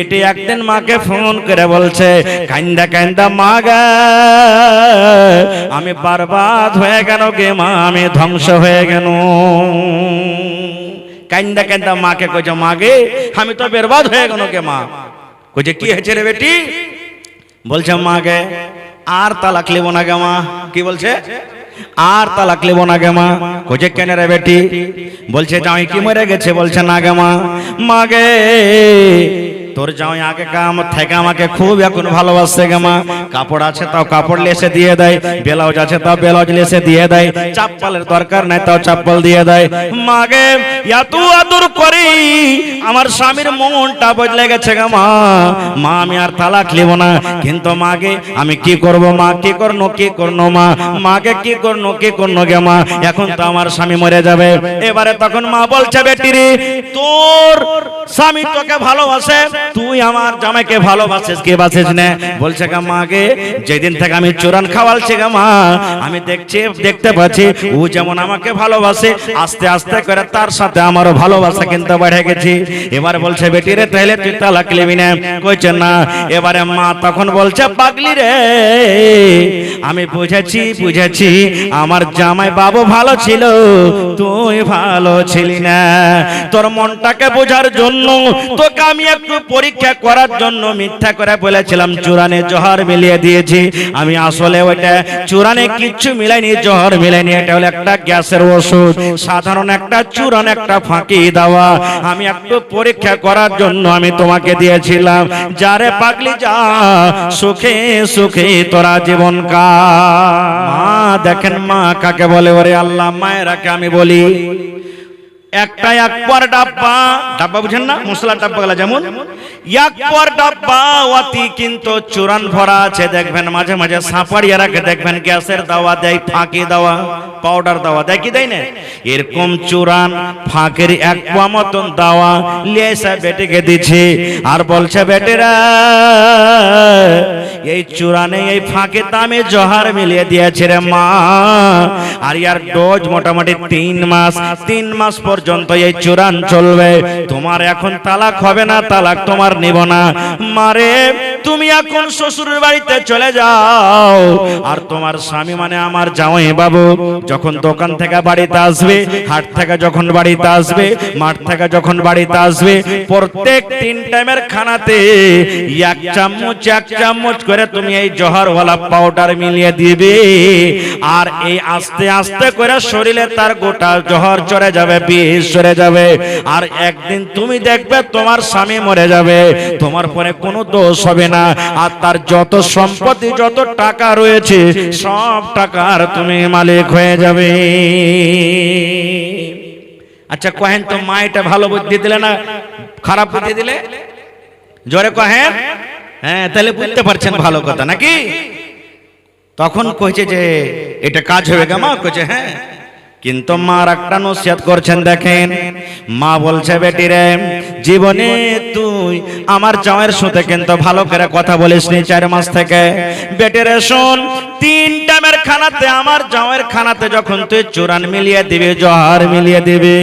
এটি একদিন মাকে ফোন করে বলছে, কান্দা কান্দা মা গে, আমি বরবাদ হয়ে গেল গে মা, আমি ধ্বংস হয়ে গেল। কান্দা কান্দা মাকে কইছে, মা গে আমি তো বরবাদ হয়ে গেল গে মা। কইছে কি হয়েছে রে বেটি? বলছে মা গে আর তালাক লিব না গে মা। কি বলছে? আর তালাক লিব না গে মা। কইছে কেন রে বেটি? বলছে জামাই কি মরে গেছে। বলছে না গে মা। মা গে তোর জামাই আগে কাম থেকে আমাকে খুব এখন ভালোবাসে গে মা। কাপড় আছে তাও কাপড় লেসে দিয়ে দেয়, ব্লাউজ আছে তাও ব্লাউজ লেসে দিয়ে দেয়, চাপ্পলের দরকার নাই তাও চাপ্পল দিয়ে দেয়। মা গে এত আদর করি আমার স্বামীর মনটা বদলে গেছে গে মা। মা আমি আর তালাক লিব না। কিন্তু মা গে আমি কি করব মা? কি করনো মা? মাকে কি করনো গে মা? এখন তো আমার স্বামী মরে যাবে। এবারে তখন মা বলছে, বেটি রে তোর স্বামী তোকে ভালোবাসে, তুই আমার জামাইকে ভালোবাসিস কি বাসিস না? বলছে গা মা গে যেদিন থেকে আমি চুরান খাওয়ালছি গা মা, আমি দেখতে পাচ্ছি ও যেমন আমাকে ভালোবাসে, আস্তে আস্তে করে তার সাথে আমারও ভালোবাসা কিন্তু বেড়ে গেছে। এবার বলছে বেটি রে তাহলে তুই তালাক লিবি না? কইছে না। এবারে মা তখন বলছে, পাগলি রে আমি বুঝেছি আমার জামাই বাবু ভালো ছিল, তুই ভালো ছিলি না। তোর মনটাকে বোঝার জন্য তোকে আমি একটু পরীক্ষা করার জন্য মিথ্যা করে বলেছিলাম চুরানে জহর মিলিয়ে দিয়েছি। আমি আসলে ওইটা চুরানে কিচ্ছু মিলাইনি, জহর মিলাইনি। এটা হলো একটা গ্যাসের ওষুধ, সাধারণ একটা চুরান, একটা ফাঁকি দেওয়া। আমি একটু পরীক্ষা করার জন্য আমি তোমাকে দিয়েছিলাম। যারে পাগলি যা সুখে সুখে তোরা জীবন কার। মা দেখেন মা কাকে বলে? ওরে আল্লাহ মায়েরাকে আমি বলি একটা এক পর ডাব্বা, ডাব্বা বুঝেন না? মশলা ডাব্বা গুলা যেমন এক পর ডাব্বা ওয়াতি কিন্তু চুরান ভরা আছে। দেখবেন মাঝে মাঝে সাপাড়িয়ারাকে দেখবেন গ্যাসের দাওয়া দেয়, ফাঁকি দাওয়া, পাউডার দাওয়া দেয় কি দেয় না? এরকম চুরান ফাঁকের এক পোয়া মতন দাওয়া লিয়েছে বেটিকে দিচ্ছে। আর বলছে বেটেরা এই চুরানে এই ফাঁকে দামে জহার মিলিয়ে দিয়েছে রে মা। আর ইয়ার ডোজ মোটামুটি 3 মাস পর্যন্ত এই চুরান চলবে। তোমার এখন তালাক হবে না, তালাক তোমার নিব না। মারে তুমি এখন শ্বশুরের বাড়িতে চলে যাও। আর তোমার স্বামী মানে আমার জামাই বাবু যখন দোকান থেকে বাড়িতে আসবে, হাট থেকে যখন বাড়িতে আসবে, মাঠ থেকে যখন বাড়িতে আসবে, প্রত্যেক 3 টাইমের খানাতে এক চামচ করে তুমি এই জহরওয়ালা পাউডার মিলিয়ে দিবে। আর এই আস্তে আস্তে করে শরীরে তার গোটা জহর চড়ে যাবে, বিষ চড়ে যাবে। আর একদিন তুমি দেখবে তোমার স্বামী মরে যাবে, তোমার পরে কোনো দোষ হবে না। আর তার যত সম্পত্তি যত টাকা রয়েছে সব টাকার তুমি মালিক হয়ে যাবে। আচ্ছা কহেন তো মা এটা ভালো বুদ্ধি দিলে না খারাপ বুদ্ধি দিলে? জোরে কহেন। হ্যাঁ তাহলে বুঝতে পারছেন ভালো কথা নাকি? তখন কইছে যে এটা কাজ হবে গা মা? কইছে হ্যাঁ। কিন্তু মা একটা নসিহত করছেন দেখেন। মা বলছে বেটি রে জীবনে তুই আমার জামাইয়ের সাথে কিন্তু ভালো করে কথা বলিসনি 4 মাস থেকে। বেটি রে শোন, 3 টাইমের খানাতে আমার জামাইয়ের খানাতে যখন তুই চুরান মিলিয়ে দিবি, জহর মিলিয়ে দিবি,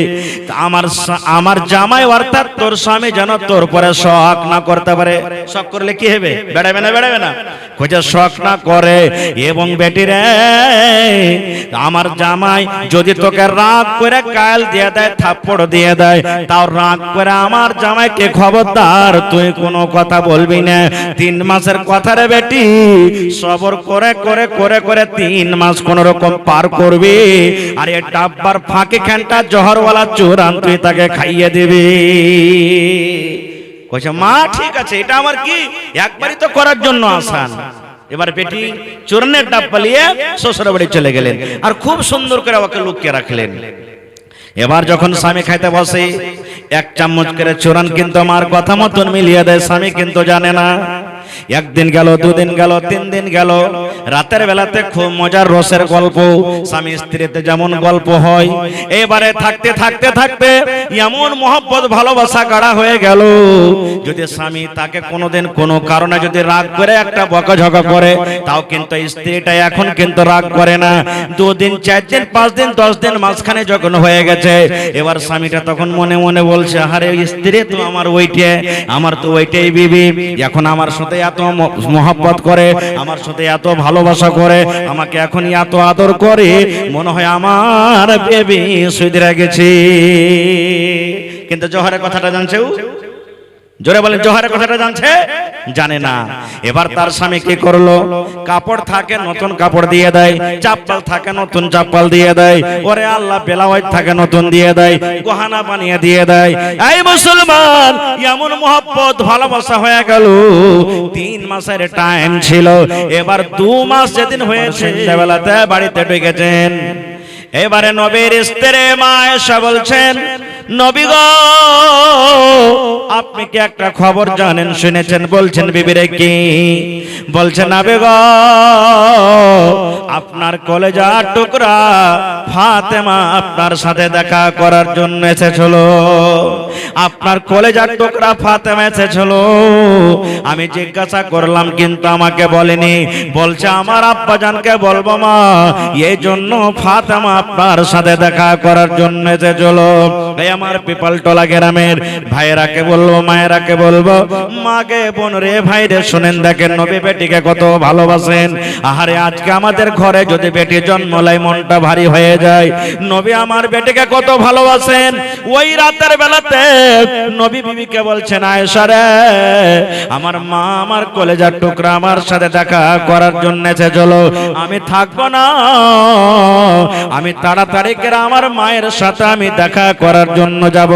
আমার জামাই অর্থাৎ তোর স্বামী যেন তোর পরে শক না করতে পারে। শক করলে কি হবে? বেড়াবে না? কইছে শক না করে। এবং বেটি রে আমার জামাই যদি তোকে রাগ করে কাল দিয়ে দেয়, থাপ্পড় দিয়ে দেয়, তাও রাগ করে আমার জামাইকে খবরদার তুই কোনো কথা বলবি না। 3 মাসের কথা রে বেটি, সবর করে করে করে করে 3 মাস কোন রকম পার করবি। আর এই ডাব্বার ফাঁকে খানটা জহরওয়ালা চুরান তুই তাকে খাইয়ে দিবি। কইছে মা ঠিক আছে, এটা আমার কি একবারই তো করার জন্য আসান। এবার বেটি চুরানের ডাব্বা নিয়ে শ্বশুর বাড়ি চলে গেলেন। আর খুব সুন্দর করে ওকে লুকিয়ে রাখলেন। এবার যখন স্বামী খাইতে বসে 1 চামচ করে চুরান কিন্তু আমার কথা মতন মিলিয়ে দেয়, স্বামী কিন্তু জানে না। একদিন গেল, দুদিন গেল, 3 দিন গেল। রাতের বেলাতে খুব মজার রসের গল্প, স্বামী স্ত্রীতে যেমন গল্প হয়। এবারে থাকতে থাকতে থাকতে এমন মহব্বত ভালোবাসা গাঢ়া হয়ে গেল, যদি স্বামী তাকে কোনোদিন কোনো কারণে যদি রাগ করে একটা বকাঝকা করে, তাও কিন্তু স্ত্রীটা এখন কিন্তু রাগ করে না। 2 দিন, 4 দিন, 5 দিন, 10 দিন মাঝখানে যখন হয়ে গেছে, এবার স্বামীটা তখন মনে মনে বলছে, আরে স্ত্রী তো আমার ওইটে, আমার তো ওইটাই বিবি, এখন আমার সাথে এত মহব্বত করে, আমার সাথে এত ভালোবাসা করে, আমাকে এখন এত আদর করে, মনে হয় আমার বেবি সুইদরা গেছে। কিন্তু জোহরের কথাটা জানছে ও? জোরে বলেন, জোহরের কথাটা জানছে? জানে না। এবার তার স্বামী কি করলো? কাপড় থাকে নতুন কাপড় দিয়ে দেয়, চাপ্পাল থাকে নতুন চাপ্পাল দিয়ে দেয়, ওরে আল্লাহ ব্লাউজ থাকে নতুন দিয়ে দেয়, গহনা বানিয়ে দিয়ে দেয়। এই মুসলমান, এমন মহব্বত ভালোবাসা হয়ে গেল। 3 মাসের টাইম ছিল, এবার 2 মাস যেদিন হয়েছে, বেলাতে বাড়িতে ঢুকেছেন। এবারে নবীর স্ত্রী মা এসে বলছেন, নবী গো, আপনি কি একটা খবর জানেন, শুনেছেন? বলছেন, বিবিরে কি? বলছেন, নবী গো, আপনার কলেজার টুকরা ফাতেমা আপনার সাথে দেখা করার জন্য এসেছিল। আপনার কলেজার টুকরা ফাতেমা এসেছিল। আমি জিজ্ঞাসা করলাম, কিন্তু আমাকে বলেনি। বলছে, আমার আব্বাজানকে বলবো মা, এই জন্য ফাতেমা আপনার সাথে দেখা করার জন্য এসেছিল। আমার পিপালটলা গ্রামের ভাইয়েরাকে বলবো, মায়েরাকে বলবো, মাকে বোন রে ভাই রে, শুনেন দেখেন নবী বেটিকে কত ভালোবাসেন। আহারে, আজকে আমাদের ঘরে যদি বেটি জন্ম লাই মনটা ভারী হয়ে যায়। নবী আমার বেটিকে কত ভালোবাসেন। ওই রাতের বেলাতে নবী বিবিকে বলছেন, আয়েশা রে, আমার মা আমার কলেজার টুকরা আমার সাথে দেখা করার জন্য এসেছিল। আমি থাকবো না, আমি তাড়াতাড়ি করে আমার মায়ের সাথে আমি দেখা করার জন্য যাব।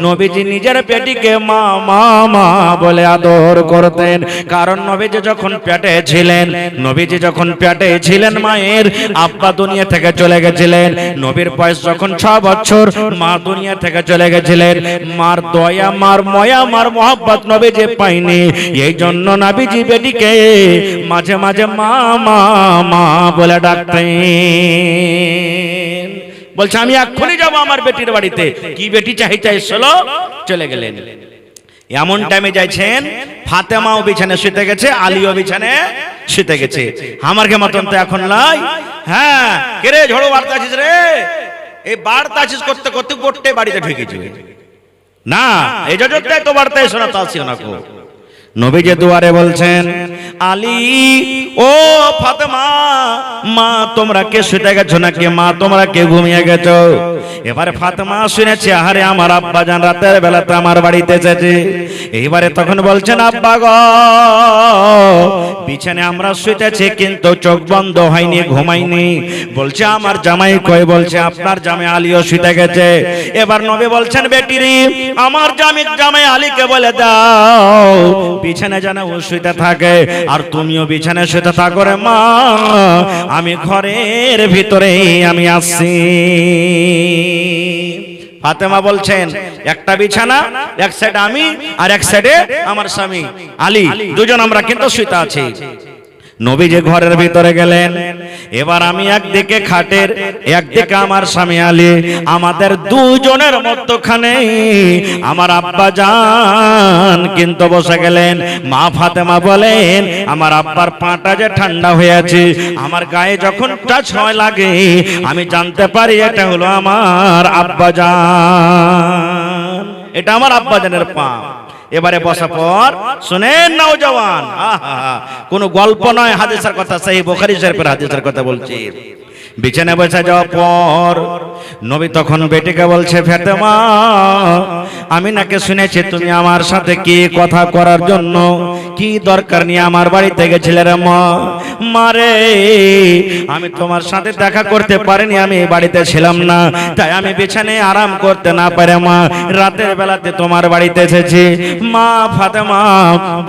নবীজি নিজের পেটিকে মা মা মা বলে আদর করতেন, কারণ নবীজি যখন পেটে ছিলেন, নবীজি যখন পেটে ছিলেন, মায়ের আব্বা দুনিয়া থেকে চলে গেছিলেন। নবীর বয়স যখন 6 বছর, মা দুনিয়া থেকে চলে গেছিলেন। মার দয়া, মার ময়া, মার মোহাব্বত নবীজি পাইনি। এই জন্য নবীজি বেটিকে মাঝে মাঝে মা মা মা বলে ডাকতেন। বলছে, আমি এক্ষুনি যাবো আমার বেটির বাড়িতে। কি বেটি চাইতে এসেছিল, চলে গেলেন। এমন টাইমে যাইছেন, ফাতেমাও বিছানে শুতে গেছে, আলীও বিছানে শুতে গেছে। আমার কে মতন তো এখন নাই। হ্যাঁ, কে রে, ঝড়ো বার্তা আছিস রে? এই বার্তা আছিস করতে করতে গোটে বাড়িতে ঢুকে যাবে না। এই জজটাই তো বার্তায় শোনাতে আসিও না কো। নবীজি দুয়ারে বলছেন, আলী ও ফাতেমা, মা তোমরা কে শুতে গেছো নাকি? মা তোমরা কে ঘুমিয়ে গেছো? এবারে ফাতেমা শুনেছে, আহারে আমার আব্বা জান রাতের বেলাতে আমার বাড়িতে এসেছে। এইবারে তখন বলছেন, আব্বা গো, বিছানে আমরা শুতেছি কিন্তু চোখ বন্ধ হয়নি, ঘুমাইনি। বলছে, আমার জামাই কই? বলছে, আপনার জামাই আলীও শুতে গেছে। এবার নবী বলছেন, বেটিরি, আমার জামাই আলীকে বলে দাও বিছানে যেন ও শুতে থাকে, আর তুমিও বিছানে শুতে থাকো রে মা, আমি ঘরের ভিতরে আমি আসছি। ফাতেমা বলছেন, একটা বিছানা, এক সাইডে আমি আর এক সাইডে আমার স্বামী আলী, দুজন আমরা কিন্তু শুতে আছি। নবী যে ঘরের ভিতরে গেলেন, এবার আমি একদিকে খাটের, একদিকে আমার স্বামী আলী, আমাদের দুজনের মধ্যখানে আমার আব্বা জান কিন্তু বসে গেলেন। মা ফাতেমা বলেন, আমার আব্বার পাটা যে ঠান্ডা হয়ে আছে, আমার গায়ে যখন টাচ হয় লাগে, আমি জানতে পারি এটা হলো আমার আব্বা জান, এটা আমার আব্বা জানের পা। এবারে বসা পর শুনেন নওজওয়ান, কোন গল্প নয়, হাদিসের কথা, সহিহ বুখারী শরীফের হাদিসের কথা বলছি। বিছানায় বসে যাওয়ার পর নবী তখন বেটিকে বলছে, ফাতেমা, আমি নাকি শুনেছি তুমি আমার সাথে কি কথা করার জন্য, কি দরকার নিয়ে আমার বাড়িতে গেছিলে রে মা? মারে, আমি তোমার সাথে দেখা করতে পারিনি, আমি বাড়িতে ছিলাম না, তাই আমি বিছানায় আরাম করতে না পারে মা রাতের বেলাতে তোমার বাড়িতে এসেছি। মা ফাতেমা,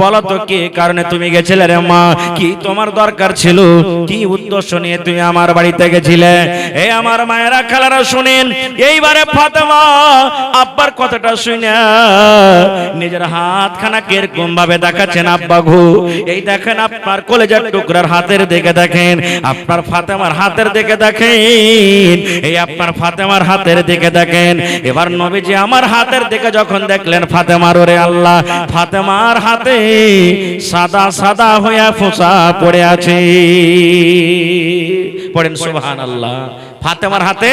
বলো তো কি কারণে তুমি গেছিলে রে মা? কি তোমার দরকার ছিল? কি উদ্দেশ্য নিয়ে তুমি আমার বাড়িতে গেছিলে। এই আমার মায়েরা খালারা শুনেন, এইবারে ফাতেমা আব্বার কথাটা শুনে নিজের হাতখানা কিরকম ভাবে দেখাচ্ছেন। আব্বা গো, এই দেখেন আপনার কলেজার টুকরার হাতের দিকে দেখেন, আপনার ফাতেমার হাতের দিকে দেখেন, এই আপনার ফাতেমার হাতের দিকে দেখেন। এবার নবীজি আমার হাতের দিকে যখন দেখলেন, ফাতেমার, ওরে আল্লাহ, ফাতেমার হাতে সাদা সাদা হইয়া ফোঁসা পড়ে আছে। পড়েন সুবহানাল্লাহ। ফাতেমার হাতে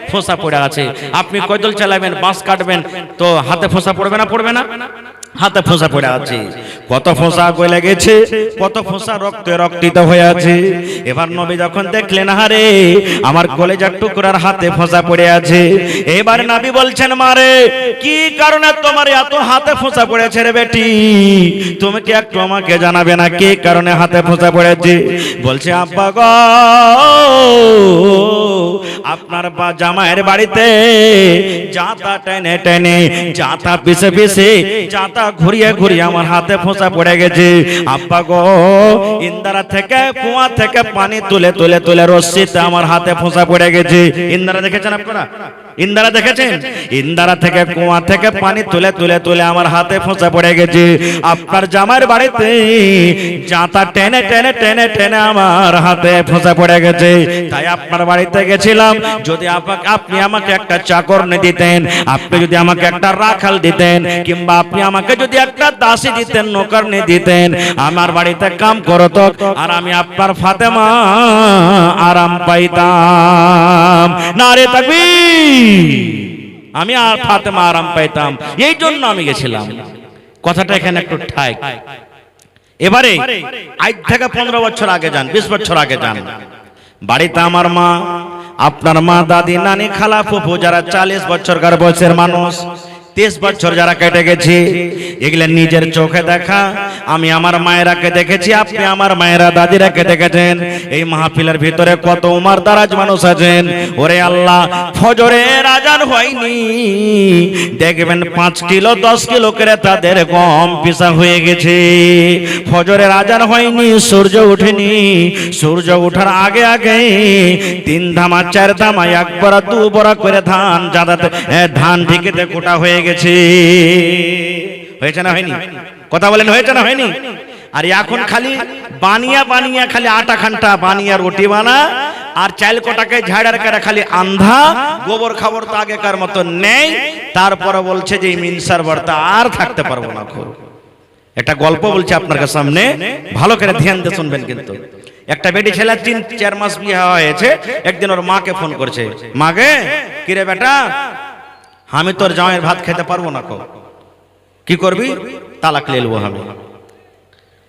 ফোঁসা পড়ে আছে। আপনি কয়দল চালাবেন, বাঁশ কাটবেন, তো হাতে ফোঁসা পড়বে না? পড়বে না? হাতে ফোঁসা পড়ে আছে। কত ফোঁসা গলে গেছে, কত ফোঁসা রক্তে রক্তিত হয়ে আছে। এবার নবী যখন দেখলেন, হারে আমার কলেজার টুকরার হাতে ফোঁসা পড়ে আছে, এবার নবী বলছেন, মারে কি কারণে তোমার এত হাতে ফোঁসা পড়েছে রে বেটি? তুমি কি একটু আমাকে জানাবে না কি কারণে হাতে ফোঁসা পড়েছে? বলছে, আব্বা গো, আপনার জামাইয়ের বাড়িতে জাতা টেনে টেনে, জাতা পিছে পিছে, জাতা ঘুরিয়ে ঘুরিয়ে আমার হাতে ফোঁসা পড়ে গেছে। আব্বা গো, ইন্দারা থেকে, কুয়া থেকে পানি তুলে তুলে তুলে রশ্মিতে আমার হাতে ফোঁসা পড়ে গেছে। ইন্দারা দেখেছেন আপনারা? ইন্দারা দেখেছেন? ইন্দারা থেকে, কুয়া থেকে পানি তুলে তুলে তুলে আমার হাতে ফোঁসা পড়ে গেছে। আপনার জামাইয়ের বাড়িতে জাতা টেনে টেনে টেনে টেনে আমার হাতে ফোঁসা পড়ে গেছে। তাই আপনার বাড়িতে গেছিলাম, যদি আপনি আমাকে একটা চাকরনি দিতেন, আপনি যদি আমাকে একটা রাখাল দিতেন, কিংবা আপনি আমাকে যদি একটা দাসী দিতেন, নৌকরনি দিতেন, আমার বাড়িতে কাম করতো, আর আমি আপনার ফাতেমা আরাম পাইতাম। নারে তাকবীর! আমি আর ফাতেমা আরাম পাইতাম, এই জন্য আমি গেছিলাম। কথাটা এখানে একটু ঠাই। এবারে আজ থেকে 15 বছর আগে যান, 20 বছর আগে যান, বাড়িতে আমার মা, আপনার মা, দাদি, নানি, খালা, ফুফু, যারা 40 বছরকার বয়সের মানুষ, 30 বছর যারা কেটে গেছে, এগুলা নিজের চোখে দেখা। আমি আমার মায়েরাকে দেখেছি, আপনি আমার মায়েরা দাদিরাকে দেখেছেন। এই মাহফিলের ভিতরে কত উমার দারাজ মানুষ আছেন। ওরে আল্লাহ, ফজরের আজান হয়নি, দেখবেন 5 কিলো 10 কিলো করে তাদের গম পিসা হয়ে গেছে। ফজরের আজান হয়নি, সূর্য ওঠেনি, সূর্য ওঠার আগে আগে 3 ধামা 4 ধামা 1 বড়া 2 বড়া করে ধান জাদাতে ধান ঢেকেতে কোটা হয়ে গেছে। হয়েছে না হয়নি? কথা বলেন, হয়েছে না হয়নি? আর এখন খালি বানিয়া বানিয়া, খালি আটা খান্টা বানিয়া রুটি বানা, আর চাল কোটাকে ঝাড়ার করে খালি আন্ধা, গোবর খাবার তো আগেকার মতো নেই। তারপরে বলছে যে মিনসার বর্তা আর থাকতে পারবো না। একটা গল্প বলছে আপনার সামনে, ভালো করে ধ্যান দিয়ে শুনবেন। কিন্তু একটা বেটি ছেলে 3-4 মাস বিয়ে হয়েছে, একদিন ওর মাকে ফোন করছে, মাগে, কিরে বেটা, আমি তোর জামাইয়ের ভাত খেতে পারবো না, কি করবি? তালাক লেলবো আমি।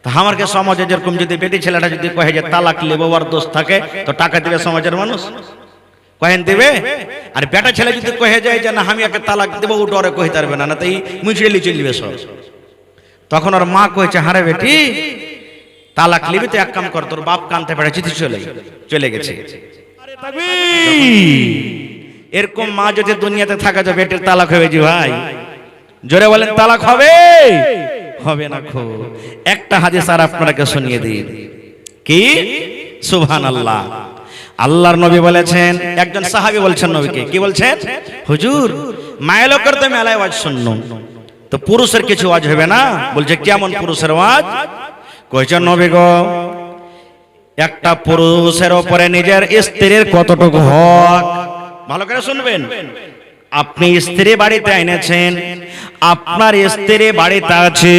তা আমাকে সমাজে যেরকম যদি বেটি ছেলেটা যদি কহে যে তালাক লেবো আর দোষ থাকে, তো টাকা দিবে সমাজের মানুষ? কহেন দিবে? আর বেটা ছেলে যদি কহে যায় যে না আমি একে তালাক দেবো, ও ডরে কহিতে পারবে না, না তাই মুচড়ে চলবে সব। তখন ওর মা কয়েছে, হারে বেটি, তালাক লিবি তো এক কাম কর, তোর বাপ কানতে পেরে চিঠি চলে গেছে। এরকম মা যদি দুনিয়াতে থাকা যায়, বেটির তালাক হবে যে ভাই? জোরে বলেন, তালাক হবে? হবে না। একটা হাদিস আর আপনাকে শুনিয়ে দিই। কি? সুবহানাল্লাহ। আল্লাহর নবী বলেছেন, একজন সাহাবী বলছেন নবীকে, কি বলছেন? হুজুর, মায়া লোকের তো মেলায় ওয়াজ শুনলাম, তো পুরুষের কিছু ওয়াজ হবে না? বলছে, কেমন পুরুষের ওয়াজ? কইছে, নবী গো, একটা পুরুষের উপরে নিজের স্ত্রীর কতটুকু হক, ভালো করে শুনবেন। আপনি স্ত্রী বাড়িতে এনেছেন, আপনার স্ত্রী বাড়িতে আছে,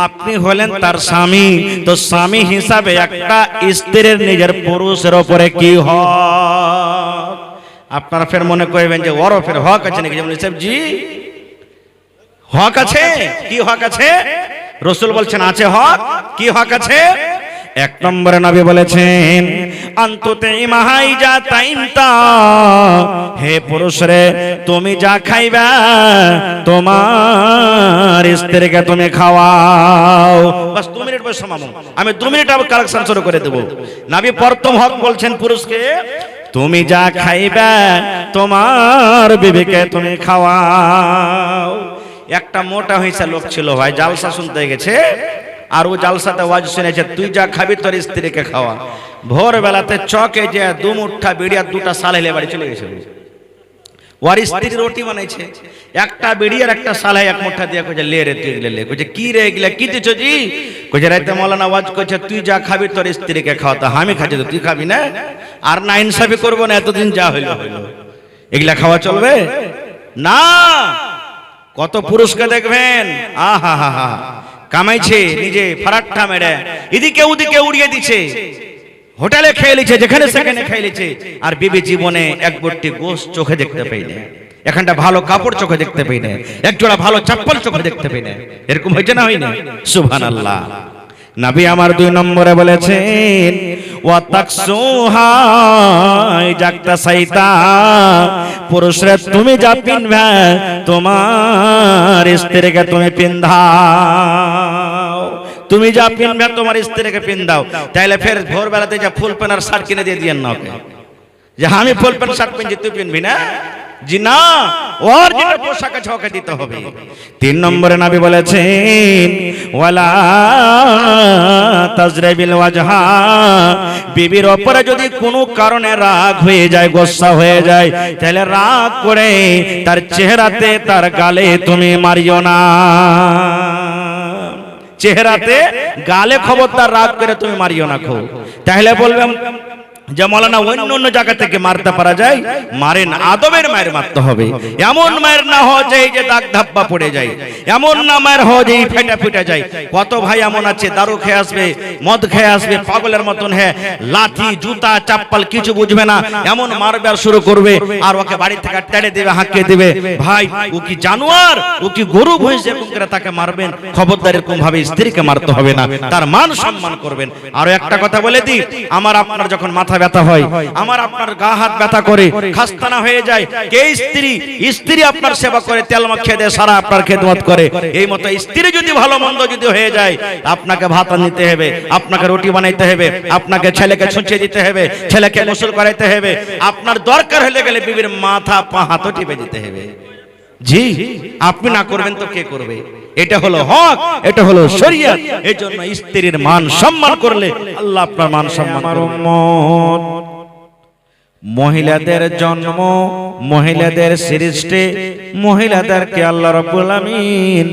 আপনি হলেন তার স্বামী, তো স্বামী হিসাবে একটা স্ত্রীর নিজের পুরুষের উপরে কি হক? আপনারা ফের মনে করবেন যে ওর ফের হক আছে নাকি? যেমন জি হক আছে। কি হক আছে? রাসূল বলছেন আছে হক। কি হক আছে? 1 নম্বরে নবী বলেছেন, আনতুতে ইমাহাই যা তাইনতা, হে পুরুষ রে, তুমি যা খাইবা তোমার স্ত্রীকে তুমি খাওয়াও। বাস 2 মিনিট বসে মামু, আমি 2 মিনিট আবার কালেকশন শুরু করে দেব। নবী প্রথম হক বলছেন পুরুষকে, তুমি যা খাইবা তোমার বিবিকে তুমি খাওয়াও। একটা মোটা হইছে লোক ছিল ভাই, জালসা শুনতে গেছে, আর ও জালসাতে ওয়াজ শুনেছে তুই যা খাবি তোর স্ত্রীকে খাওয়া। ভোরবেলাতে চকে যে দু মুঠা বিড়ি আর দুটা সালেলে বাড়ি চলে গেছে। ওর স্ত্রী রুটি বানাইছে, একটা বিড়ি আর একটা সালাই এক মুঠা দিয়ে কইছে লে রে তুই লে। কইছে কি রে এগুলা কি দিছো জি? কইছে রাতে মাওলানা ওয়াজ কইছে তুই যা খাবি তোর স্ত্রীকে খাওয়া। তা আমি খাচ্ছি তো তুই খাবি না? আর না ইনসাফি করবো না, এতদিন যা হইলো হইলো। এগুলা খাওয়া চলবে না। কত পুরুষকে দেখবেন আহা হা হা কামাইছে নিজে ফারাট্টা মেরে এদিকে ওদিকে উড়িয়ে দিছে, হোটেলে খেয়ে লিছে, যেখানে সেখানে খেয়ে লিছে, আর বিবি জীবনে এক বট্টি গোশ চোখে দেখতে পাই না, এখানটা ভালো কাপড় চোখে দেখতে পাই না, এক জোড়া ভালো চপ্পল চোখে দেখতে পাই না। এরকম হয়েছে না হয়নি? সুবহানাল্লাহ। নবী আমার 2 নম্বরে বলেছেন ওয়াতাকসুহা জাগতা সাইতা, পুরুষরা তুমি যা পিনবে তোমার স্ত্রীকে তুমি পিন্ধাও, তুমি যা পিনবে তোমার স্ত্রীকে পিন্ধাও। তাইলে ফের ভোরবেলাতে যা ফুল প্যান্ট আর শার্ট কিনে দিয়ে দিয়েন না ওকে, যে আমি ফুল প্যান্ট শার্ট পিনছি তুই পিনবি না, জি না, ওর যেটা পোশাক আছে ওকে দিতে হবে। 3 নম্বরে নবী বলেছেন ওয়ালা তাজরিবিল ওয়াজহা, বিবির উপরে যদি কোনো কারণে রাগ হয়ে যায়, গোসা হয়ে যায়, তাহলে রাগ করে তার চেহারাতে তার গালে তুমি মারিও না। চেহারাতে গালে খবরদার রাগ করে তুমি মারিও না খো। তাহলে বলবেন যে মাওলানা অন্য অন্য জায়গা থেকে মারতে পারা যায়, মারেন আদবের মায়ের মারতে হবে। এমন মায়ের না হয় যে দাগ ধাপ্পা পড়ে যায়, এমন না মায়ের হয় যে ফেটা ফেটে যায়। কত ভাই এমন আছে দারু খেয়ে আসবে, মদ খেয়ে আসবে, পাগলের মতন হ্যাঁ লাঠি জুতা চাপ্পাল কিছু বুঝবে না, এমন মারবে আর শুরু করবে, আর ওকে বাড়ি থেকে টেনে দেবে, হাঁকিয়ে দেবে। ভাই ও কি জানোয়ার, ও কি গরু ভৈঁস, এরকম করে তাকে মারবেন। খবরদার এরকম ভাবে স্ত্রীকে মারতে হবে না, তার মান সম্মান করবেন। আর একটা কথা বলে দিই, আমার আপনার যখন মাথা ব্যথা হয়, আমার আপনার গা হাত ব্যথা করে, খাস্তানা হয়ে যায়, কে স্ত্রী আপনার সেবা করে, তেল মাখিয়ে দেয়, সারা আপনার খেদমত করে। এই মতো স্ত্রী যদি ভালো মন্দ যদি হয়ে যায়, আপনাকে ভাত নিতে হবে, আপনাকে রুটি বানাইতে হবে, আপনাকে ছেলেকে ছুঁচিয়ে দিতে হবে, ছেলেকে গোসল করাইতে হবে, আপনার দরকার হলে গেলে বিবির মাথা পা হাত টিপে দিতে হবে। জি আপনি না করবেন তো কে করবে? এটা হলো হক, এটা হলো শরীয়ত। এই জন্য স্ত্রীর মান সম্মান করলে আল্লাহ আপনার মান সম্মান করবেন। মহিলাদের জন্ম, মহিলাদের সৃষ্টি, মহিলাদেরকে আল্লাহ রাব্বুল আলামিন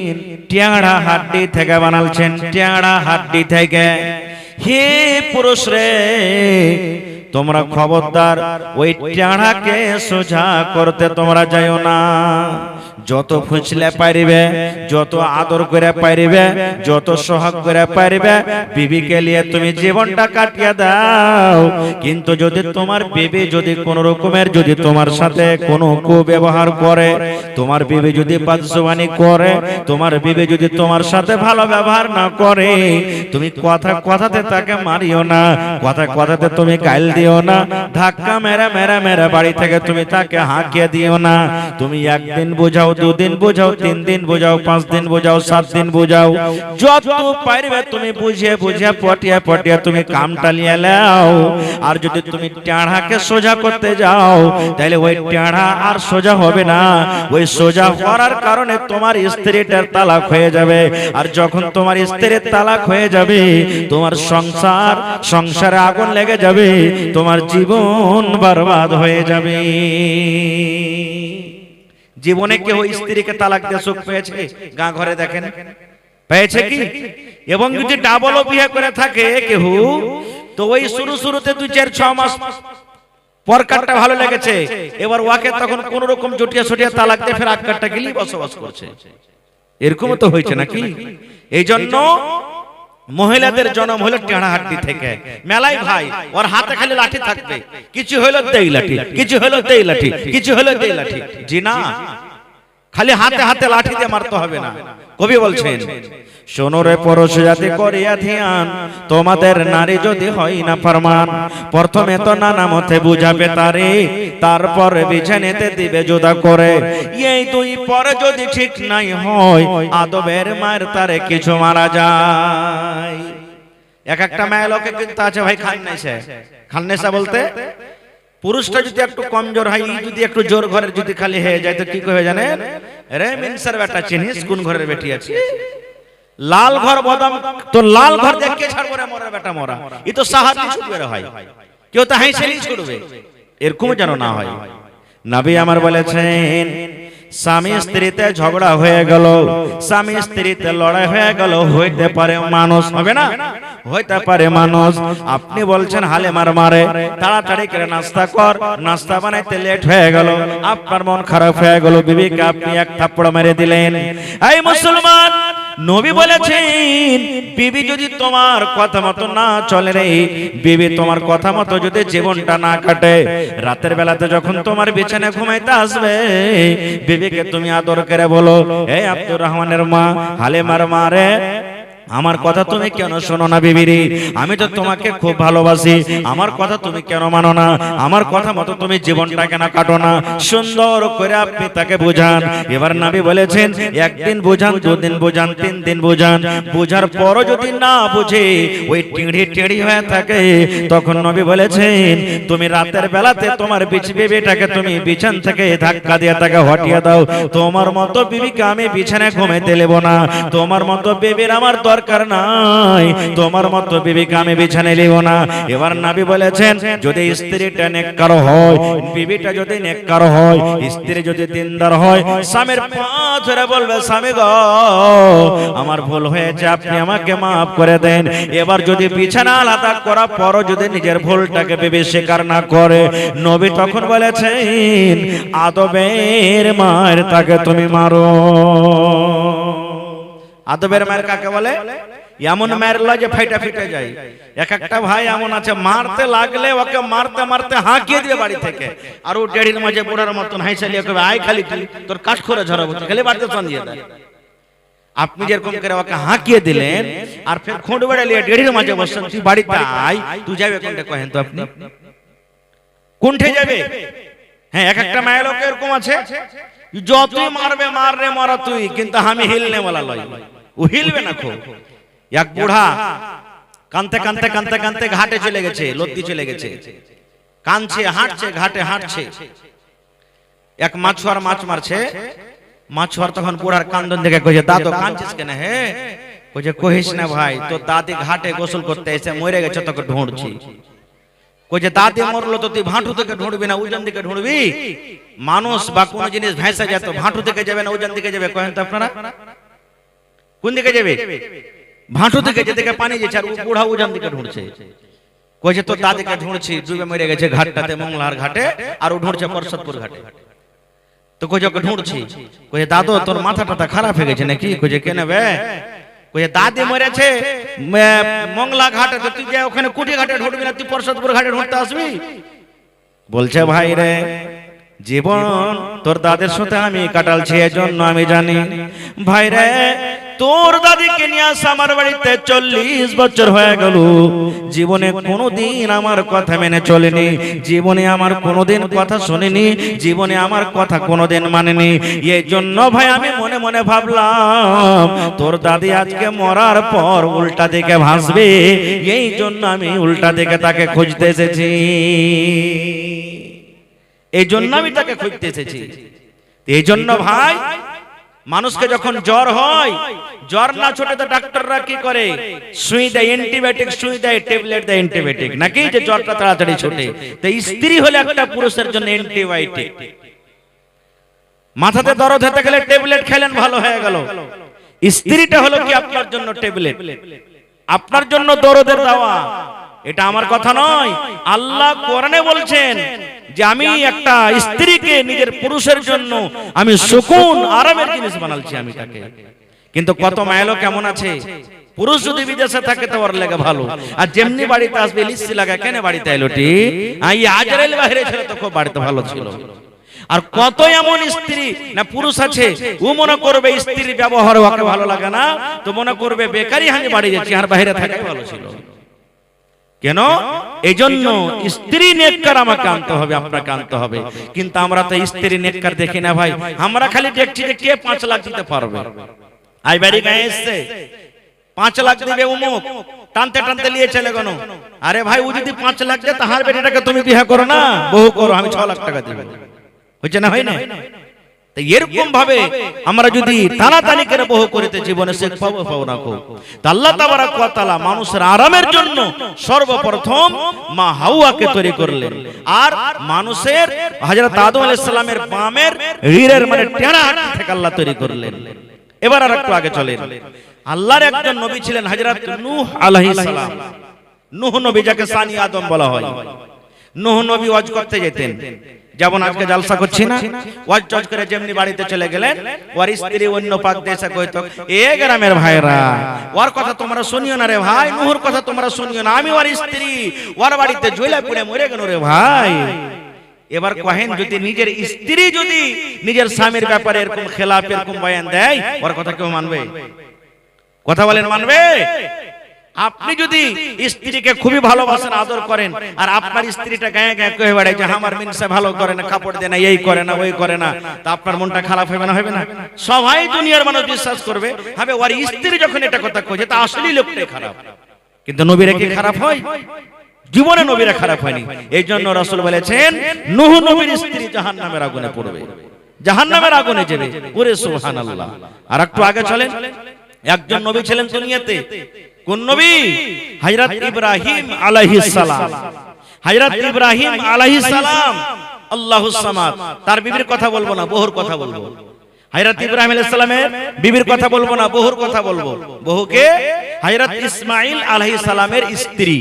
টেঁড়া হাড্ডি থেকে বানালছেন, টেঁড়া হাড্ডি থেকে। হে পুরুষ রে, তোমরা খবরদার ওই টেঁড়াকে সোজা করতে তোমরা যাইও না। যত ফুঁচলে পারিবে, যত আদর করে পারিবে, যত সোহাগ করে পারিবে, বিবিকে নিয়ে তুমি জীবনটা কাটিয়ে দাও। কিন্তু যদি তোমার বিবি যদি কোন রকমের যদি তোমার সাথে কোনো কুব্যবহার করে, তোমার বিবি যদি বাদজুবানি করে, তোমার বিবি যদি তোমার সাথে ভালো ব্যবহার না করে, তুমি কথা কথাতে তাকে মারিও না, কথা কথাতে তুমি গাইল দিও না, ধাক্কা মেরে মেরে মেরে বাড়ি থেকে তুমি তাকে হাঁকিয়ে দিও না। তুমি একদিন বোঝাও, 2 দিন বোঝাও, 3 দিন বোঝাও, 5 দিন বোঝাও, 7 দিন বোঝাও, যত পারবে তুমি বুঝিয়ে বুঝিয়ে পটিয়া পটিয়া তুমি কাম টালিয়ে নাও। আর যদি তুমি টেঁড়াকে সোজা করতে যাও, তাহলে ওই টেঁড়া আর সোজা হবে না। ওই সোজা হওয়ার কারণে তোমার স্ত্রীটার তালাক হয়ে যাবে। আর যখন তোমার স্ত্রীর তালাক হয়ে যাবে, তোমার সংসারে আগুন লেগে যাবে, তোমার জীবন বরবাদ হয়ে যাবে। জীবনে কেউ স্ত্রীকে তালাক দিয়ে সুখ পেয়েছে? গাঁ ঘরে দেখেন পেয়েছে কি? এবং যদি ডাবলও বিয়ে করে থাকে কেউ, তো ওই শুরুতে 2-4-6 মাস পর কাটটা ভালো লেগেছে, এবার ওয়াকে তখন কোন রকম জটিয়া ছটিয়া তালাক দিয়ে ফের আটকাটটা গেলি বসবাস করছে। এরকমও তো হয়েছে নাকি? এই জন্য মহিলাদের জন্ম হলো টেঁড়া হাড্ডি থেকে। মেলাই ভাই ওর হাতে খালি লাঠি থাকবে, কিছু হলো দেই লাঠি, কিছু হলো দেই লাঠি, কিছু হলো দেই লাঠি। জি না, খালি হাতে হাতে লাঠি দিয়ে মারতে হবে না। কবি বলছেন, শোনো রে পুরুষ জাতি করিয়া ধ্যান, তোমাদের নারী যদি হয় না ফরমান, প্রথমে তো নানা মতে বুঝাবে তারে, তারপরে বিছানেতে দিবে জুদা করে। এই 2 পরে যদি ঠিক নাই হয়, আদবের মায়ের তারে কিছু মারা যায়। একটা মেয়ে লোকে কিন্তু আছে ভাই খান্নেসা বলতে, পুরুষটা যদি একটু কমজোর হয়, যদি একটু জোর ঘরের যদি খালি হয়ে যায়, তো কি কবে জানেন? রে মিনসার বেটা চিনিস কোন ঘরের বেটি আছে? লাল ঘর বদাম তো লাল ঘর দেখে ছাড়বো রে মরা বেটা মরা, ই তো সাহায্য ছুটবে রে ভাই, কেউ তো হাইছেলি ছুটবে, এরকম যেন না হয়। নবী আমার বলেছেন স্বামী স্ত্রীতে ঝগড়া হয়ে গেল, স্বামী স্ত্রীতে লড়াই হয়ে গেল, হইতে পারে মানুষ, হবে না, হইতে পারে মানুষ। আপনি বলছেন হালে মার মারে, তাড়াতাড়ি করে নাস্তা কর, নাস্তা বানাইতে লেট হয়ে গেল, আপনার মন খারাপ হয়ে গেল, বিবিকে আপনি এক থাপ্পড় মেরে দিলেন। এই মুসলমান, নবী বলেছেন বিবি যদি তোমার কথা মতো না চলে রে, বিবি তোমার কথা মতো যদি জীবনটা না কাটে, রাতের বেলাতে যখন তোমার বিছানায় ঘুমাইতে আসবে, বিবিকে তুমি আদর করে বলো, এই আব্দুর রহমানের মা, হালিমার মা রে, আমার কথা তুমি কেন শোনো না বিবিরি, আমি তো তোমাকে খুব ভালোবাসি, আমার কথা তুমি কেন মানো না, আমার কথা মতো তুমি জীবনটা কেন কাটো না, সুন্দর করে আপনি তাকে বোঝান। এবার নবী বলেছেন একদিন বোঝান, দুদিন বোঝান, 3 দিন বোঝান, বোঝার পরও যদি না বুঝে ওই টেড়ি টেড়ি হয়ে থাকে, তখন নবী বলেছেন তুমি রাতের বেলাতে তোমার বিবিটাকে তুমি বিছান থেকে ধাক্কা দিয়ে তাকে হটিয়ে দাও, তোমার মতো বিবিকে আমি বিছানায় ঘুমাইতে দেব না, তোমার মতো বিবির আমার দরকার নাই, তোমার মতো বিবিকে আমি বিছানায় নেব না। এবার নবী বলেছেন যদি স্ত্রীটা নেককার হয়, বিবিটা যদি নেককার হয়, স্ত্রী যদি দিনদার হয়, স্বামীর পা ধরে বলবে স্বামী গো আমার ভুল হয়েছে, আপনি আমাকে মাফ করে দেন। এবার যদি বিছানা আলাদা করার পরও যদি নিজের ভুলটাকে বিবি স্বীকার না করে, নবী তখন বলেছেন আদবের মায়ের তাকে তুমি মারো। আদবের মায়ের কাকে বলে? এমন মায়ের লয় যে ফাইটা ফিটে যায়। এক একটা ভাই এমন আছে মারতে লাগলে ওকে মারতে মারতে হাঁকিয়ে দিয়ে বাড়ি থেকে, আর ও ডেড়ির মাঝে বুড়ার মতন হাইসালিয়ে কবে আয় খালি তুই তোর কাজ করে ঝরাবো, খালি বাড়িতে চালিয়ে দেয়। আপনি যেরকম করে ওকে হাঁকিয়ে দিলেন আর ফের খোঁড় বেড়ে নিয়ে ডেড়ির মাঝে বসছেন, তুই বাড়িতে আয়, তুই যাবে কোনটা কহেন তো আপনি, কোনঠে যাবে? হ্যাঁ, এক একটা মায়ের লোক এরকম আছে যতই মারবে মাররে মারা তুই, কিন্তু আমি হিলনে বলা লয়, ও হিলবে না। খুব এক বুড়া কানতে কানতে কানতে কানতে ঘাটে চলে গেছে, লদ্দি চলে গেছে, কানছে হাঁটছে, ঘাটে হাঁটছে, এক মাছুয়ার মাছ মারছে, মাছুয়ার তখন বুড়ার কান্দন দেখে কইছে দাদু কাঁদছিস কেন? হে কইছে কহিস না ভাই, তো দাদি ঘাটে গোসল করতে এসে মরে গেছে, তোকে ঢুঁড়ছি। কইছে দাদি মরলো তো তুই ভাঁটু থেকে ঢুঁড়বি না উজান দিকে ঢুঁড়বি? মানুষ বা কোন জিনিস ভেসে যায় তো ভাঁটু থেকে যাবে না উজান দিকে যাবে? কহেন তো আপনারা কোন দিকে যাবে? ভাঁটু থেকে, যেদিকে পানি যাচ্ছে, আর বুড়া উজান দিকে ঢুঁড়ছে। কইছে তো দাদিকে ঢুঁড়ছি, ডুবে মরে গেছে ঘাটটাতে, মংলার ঘাটে, আর ও ঢুঁড়ছে পরশতপুর ঘাটে। তো কইছে ওকে ঢুঁড়ছি। কইছে দাদু তোর মাথা টাথা খারাপ হয়ে গেছে নাকি? কইছে কেন বে? কইছে দাদি মরেছে মংলা ঘাটে, তো তুই যে ওখানে কুটি ঘাটে ঢুঁড়বি না, তুই পরশতপুর ঘাটে ঢুঁড়তে আসবি? বলছে ভাই রে, জীবন তোর দাদের সাথে আমি কাটালছি, এজন্য আমি জানি। ভাই রে, তোর দাদিকে নিয়ে আসা আমার বাড়িতে 40 বছর হয়ে গেল, জীবনে কোনোদিন আমার কথা মেনে চলেনি, জীবনে আমার কোনোদিন কথা শুনিনি, জীবনে আমার কথা কোনোদিন মানেনি। এই জন্য ভাই আমি মনে মনে ভাবলাম তোর দাদি আজকে মরার পর উল্টা দিকে ভাসবে, এই জন্য আমি উল্টা দিকে তাকে খুঁজতে এসেছি, এই জন্য আমি তাকে খুঁজতে এসেছি। এই জন্য ভাই মানুষকে যখন জ্বর হয়, জ্বর না ছোটে তো ডাক্তাররা কি করে? সুই দেয়, অ্যান্টিবায়োটিক সুই দেয়, ট্যাবলেট দেয় অ্যান্টিবায়োটিক, নাকি যে জ্বরটা তাড়াতাড়ি ছোটে। তো স্ত্রী হলে একটা পুরুষের জন্য অ্যান্টিবায়োটিক। মাথাতে দরদ হতে গেলে ট্যাবলেট খেলেন, ভালো হয়ে গেল। স্ত্রীটা হলো কি আপনার জন্য ট্যাবলেট, আপনার জন্য দরদের দাওয়া। এটা আমার কথা নয়, আল্লাহ কোরআনে বলছেন যে আমি একটা স্ত্রীকে নিজের পুরুষের জন্য আমি সুকুন আরামের জিনিস বানালছি আমি তাকে। কিন্তু কত মায়েলো কেমন আছে, পুরুষ যদি বিদেশে থাকে তো ওর লাগে ভালো, আর যেমনি বাড়িতে আসবে লিসি লাগা কেন বাড়িতে এলোটি, এই আজরাইল বাইরে ছিল তো খুব বাড়িতে ভালো ছিল। আর কত এমন স্ত্রী না পুরুষ আছে, ও মনে করবে স্ত্রীর ব্যবহার ওকে ভালো লাগে না, তো মনে করবে বেকারি আমি বাড়ি যাচ্ছি, আর বাইরে থাকাই ভালো ছিল। কেন? এজন্য স্ত্রী নেককার আমাকে আনতে হবে, আপনাকে আনতে হবে। কিন্তু আমরা তো স্ত্রী নেককার দেখি না ভাই, আমরা খালি দেখছি যে কে 5 লাখ দিতে পারবে। আই বাড়ি গায়ে এসছে 5 লাখ দিবে উমুক, টানতে টানতে নিয়ে চলে গেল। আরে ভাই ও যদি 5 লাখ দেয় তাহার বেটিটাকে তুমি বিয়ে করো না, বহু করো, আমি 6 লাখ টাকা দেব। হচ্ছে না, হয় না? তো এরকম ভাবে আমরা যদি টানাটানি করে বহু করিতে জীবনে শেখ পাবো পাবো না কো, তো আল্লাহ তাবারক ওয়া তাআলা মানুষের আরামের জন্য সর্বপ্রথম মা হাওয়াকে তৈরি করলেন, আর মানুষের হযরত আদম আলাইহিস সালামের বামের রিড়ের মানে টেরা হাড় থেকে আল্লাহ তৈরি করলেন। এবার আর একটু আগে চলেন, আল্লাহর একজন নবী ছিলেন হযরত নূহ আলাইহিস সালাম। নূহ নবী যাকে সানি আদম বলা হয়। নূহ নবী ওয়াজ করতে যেতেন, যেমন আজকে জলসা করছি না, ওয়াজ টজ করে যেমনি বাড়িতে চলে গেলেন, ওর স্ত্রী অন্য পাক দেশে কইতো, এ গ্রামের ভাইরা ওর কথা তোমরা শুনিও না রে ভাই, নূহর কথা তোমরা শুনিও না, আমি ওর স্ত্রী, ওর বাড়িতে জ্বলে পুড়ে মরে গেল রে ভাই। এবার কহেন যদি নিজের স্ত্রী যদি নিজের স্বামীর ব্যাপারে এরকম খেলাফ এরকম বয়ান দেয়, ওর কথা কেউ মানবে? কথা বলেন, মানবে? আপনি যদি স্ত্রীকে খুবই ভালোবাসেন, আদর করেন, আর আপনার স্ত্রীটা গায়ে গায়ে কয়ে বেড়ায় যে আমার মিনসে ভালো করে না, কাপড় দেয় না, এই করে না, ওই করে না, তা আপনার মনটা খারাপ হবে না? হবে না? সবাই দুনিয়ার মানুষ বিশ্বাস করবে, হবে ওর স্ত্রী যখন এটা কথা কইছে তা আসলেই লোকটাই খারাপ। কিন্তু নবীরা কি খারাপ হয়? জীবনে নবীরা খারাপ হয়নি। এই জন্য রাসূল বলেছেন নূহ নবীর স্ত্রী জাহান্নামের আগুনে পড়বে, জাহান্নামের আগুনে যাবে। ওরে সুবহানাল্লাহ। আর একটু আগে চলেন, একজন নবী ছিলেন দুনিয়াতে, কোন নবী? হযরত ইব্রাহিম আলাইহিস সালাম। হযরত ইব্রাহিম আলাইহিস সালাম আল্লাহুস সামাদ। তার বিবির কথা বলবো না, বহুর কথা বলবো। হযরত ইব্রাহিম আলাইহিস সালামের বিবির কথা বলবো না, বহুর কথা বলবো। বহুকে হযরত ইসমাঈল আলাইহিস সালামের স্ত্রী।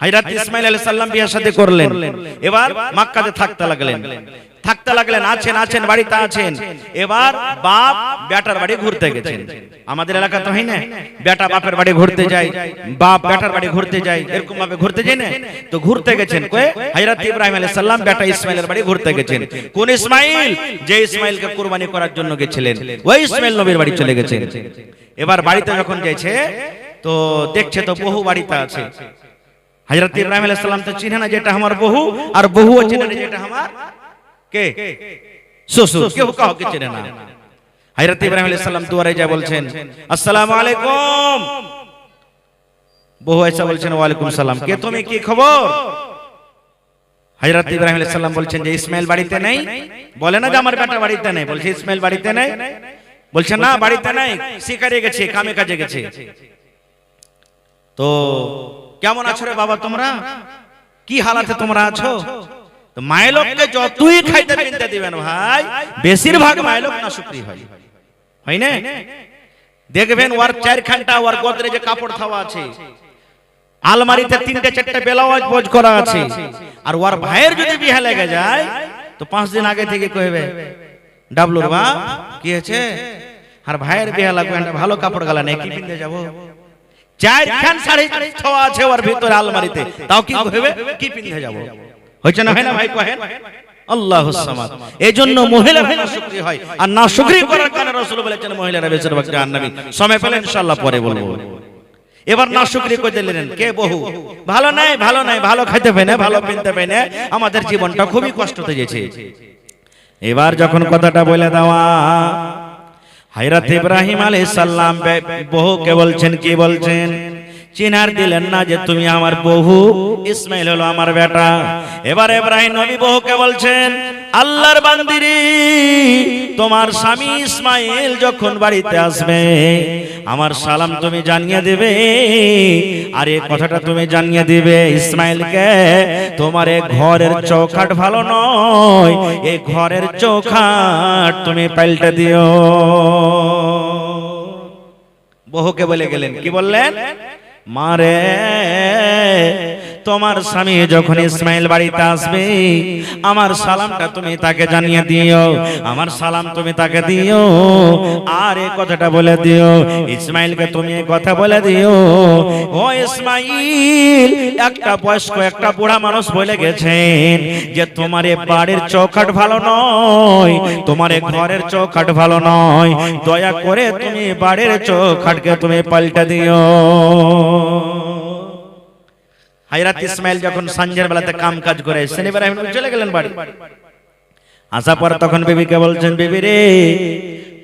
হযরত ইসমাঈল আলাইহিস সালাম বিয়ে শাদী করলেন, এবার মক্কাতে থাকতে লাগলেন, আছেন বাড়িতে আছেন। এবার বাপ বেটার বাড়ি ঘুরতে গেছেন। আমাদের এলাকা তো হয় না, বেটা বাপের বাড়ি ঘুরতে যায়, বাপ বেটার বাড়ি ঘুরতে যায়, এরকম ভাবে ঘুরতে যায় না? তো ঘুরতে গেছেন কই? হযরত ইব্রাহিম আলাইহিস সালাম বেটা ইসমাঈলের বাড়ি ঘুরতে গেছেন। কোন ইসমাঈল? যে ইসমাঈলকে কুরবানি করার জন্য গেছিলেন, ওই ইসমাঈল নবীর বাড়ি চলে গেছেন। এবার বাড়িতে যখন গেছে তো দেখছে তো বহু বাড়িতে আছে। হযরত ইব্রাহিম আলাইহিস সালাম তো চিনে না যেটা আমার বহু, আর বহুও চিনে না যেটা আমার কে শ্বশুর, কেউ কাউকে চেনে না। হযরত ইব্রাহিম আলাইহিস সালাম দুয়ারে যায় বলছেন আসসালামু আলাইকুম। বহু এসে বলছেন ওয়া আলাইকুম সালাম, কে তুমি, কি খবর? হযরত ইব্রাহিম আলাইহিস সালাম বলছেন যে ইসমাঈল বাড়িতে নেই। বলে না যে আমার বেটা বাড়িতে নেই, বলছে ইসমাঈল বাড়িতে নেই। বলছে না বাড়িতে নাই, শিকারে গেছে, কামে কাজে গেছে। তো কেমন আছো রে বাবা তোমরা, কি হালাতে তোমরা আছো? তো মায়েলোককে যতই খাইতে পিনতে দিবেন ভাই, বেশিরভাগ মায়েলোক না শুকরি হয়, হয় না? দেখবেন ওর চারখানটা ওর গোদরেজে কাপড় থাওয়া আছে, আলমারিতে 3টে 4টে ব্লাউজ বোঝ করা আছে। আর ওর ভাইয়ের যদি বিয়ে লেগে যায় তো 5 দিন আগে থেকে কইবে ডাবলুর বাপ কি হয়েছে, আর ভাইয়ের বিয়ে লাগবে, একটা ভালো কাপড় গালা নেই, কি পিনতে যাব? 4খান শাড়ি থাওয়া আছে ওর ভিতরে আলমারিতে, তাও কি কইবে কি পিনতে যাব? হইছে না হয় না ভাই কহেন? আল্লাহুস সামাদ। এজন্য মহিলা না শুকরি হয়, আর না শুকরি করার কারণে রাসূল বলেছেন মহিলারা বেশিরভাগ জাহান্নামী। সময় পেলে ইনশাআল্লাহ পরে বলবো। এবার না শুকরি কই দিলেন কে? বহু ভালো নাই, ভালো খাইতে পাই না, ভালো পিনতে পাই না, আমাদের জীবনটা খুবই কষ্টতে গেছে। এবার যখন কথাটা বলে দেওয়া, হযরত ইব্রাহিম আলাইহিস সালাম বহুকে বলছেন, কি বলছেন? চিনার দিলেন না যে তুমি আমার বহু, ইসমাঈল হলো আমার বেটা। এবার ইব্রাহিম নবী বহুকে বলছেন আল্লাহর বান্দিরে, তোমার স্বামী ইসমাঈল যখন বাড়িতে আসবে আমার সালাম তুমি জানিয়ে দেবে, আর এই কথাটা তুমি জানিয়ে দিবে ইসমাঈলকে, তোমার এই ঘরের চৌকাঠ ভালো নয়, এই ঘরের চৌকাঠ তুমি পাল্টে দিও। বহুকে বলে গেলেন, কি বললেন? মারে তোমার স্বামী যখন ইসমাঈল বাড়িতে আসবে আমার সালামটা তুমি তাকে জানিয়ে দিও, আমার সালাম তুমি তাকে দিও, আর এই কথাটা বলে দিও ইসমাঈলকে, তুমি এই কথা বলে দিও ও ইসমাঈল, একটা বয়স্ক একটা বুড়া মানুষ বলে গেছেন যে তোমার এই বাড়ির চৌকাঠ ভালো নয়, তোমার এই ঘরের চৌকাঠ ভালো নয়, দয়া করে তুমি বাড়ির চৌকাঠকে তুমি পাল্টে দিও। হযরত ইসমাঈল যখন সঞ্জের বেলাতে কাম কাজ করে এসেছেন, ইব্রাহিম নবী চলে গেলেন বাড়ি। আসার পর তখন বিবিকে বলছেন, বিবি রে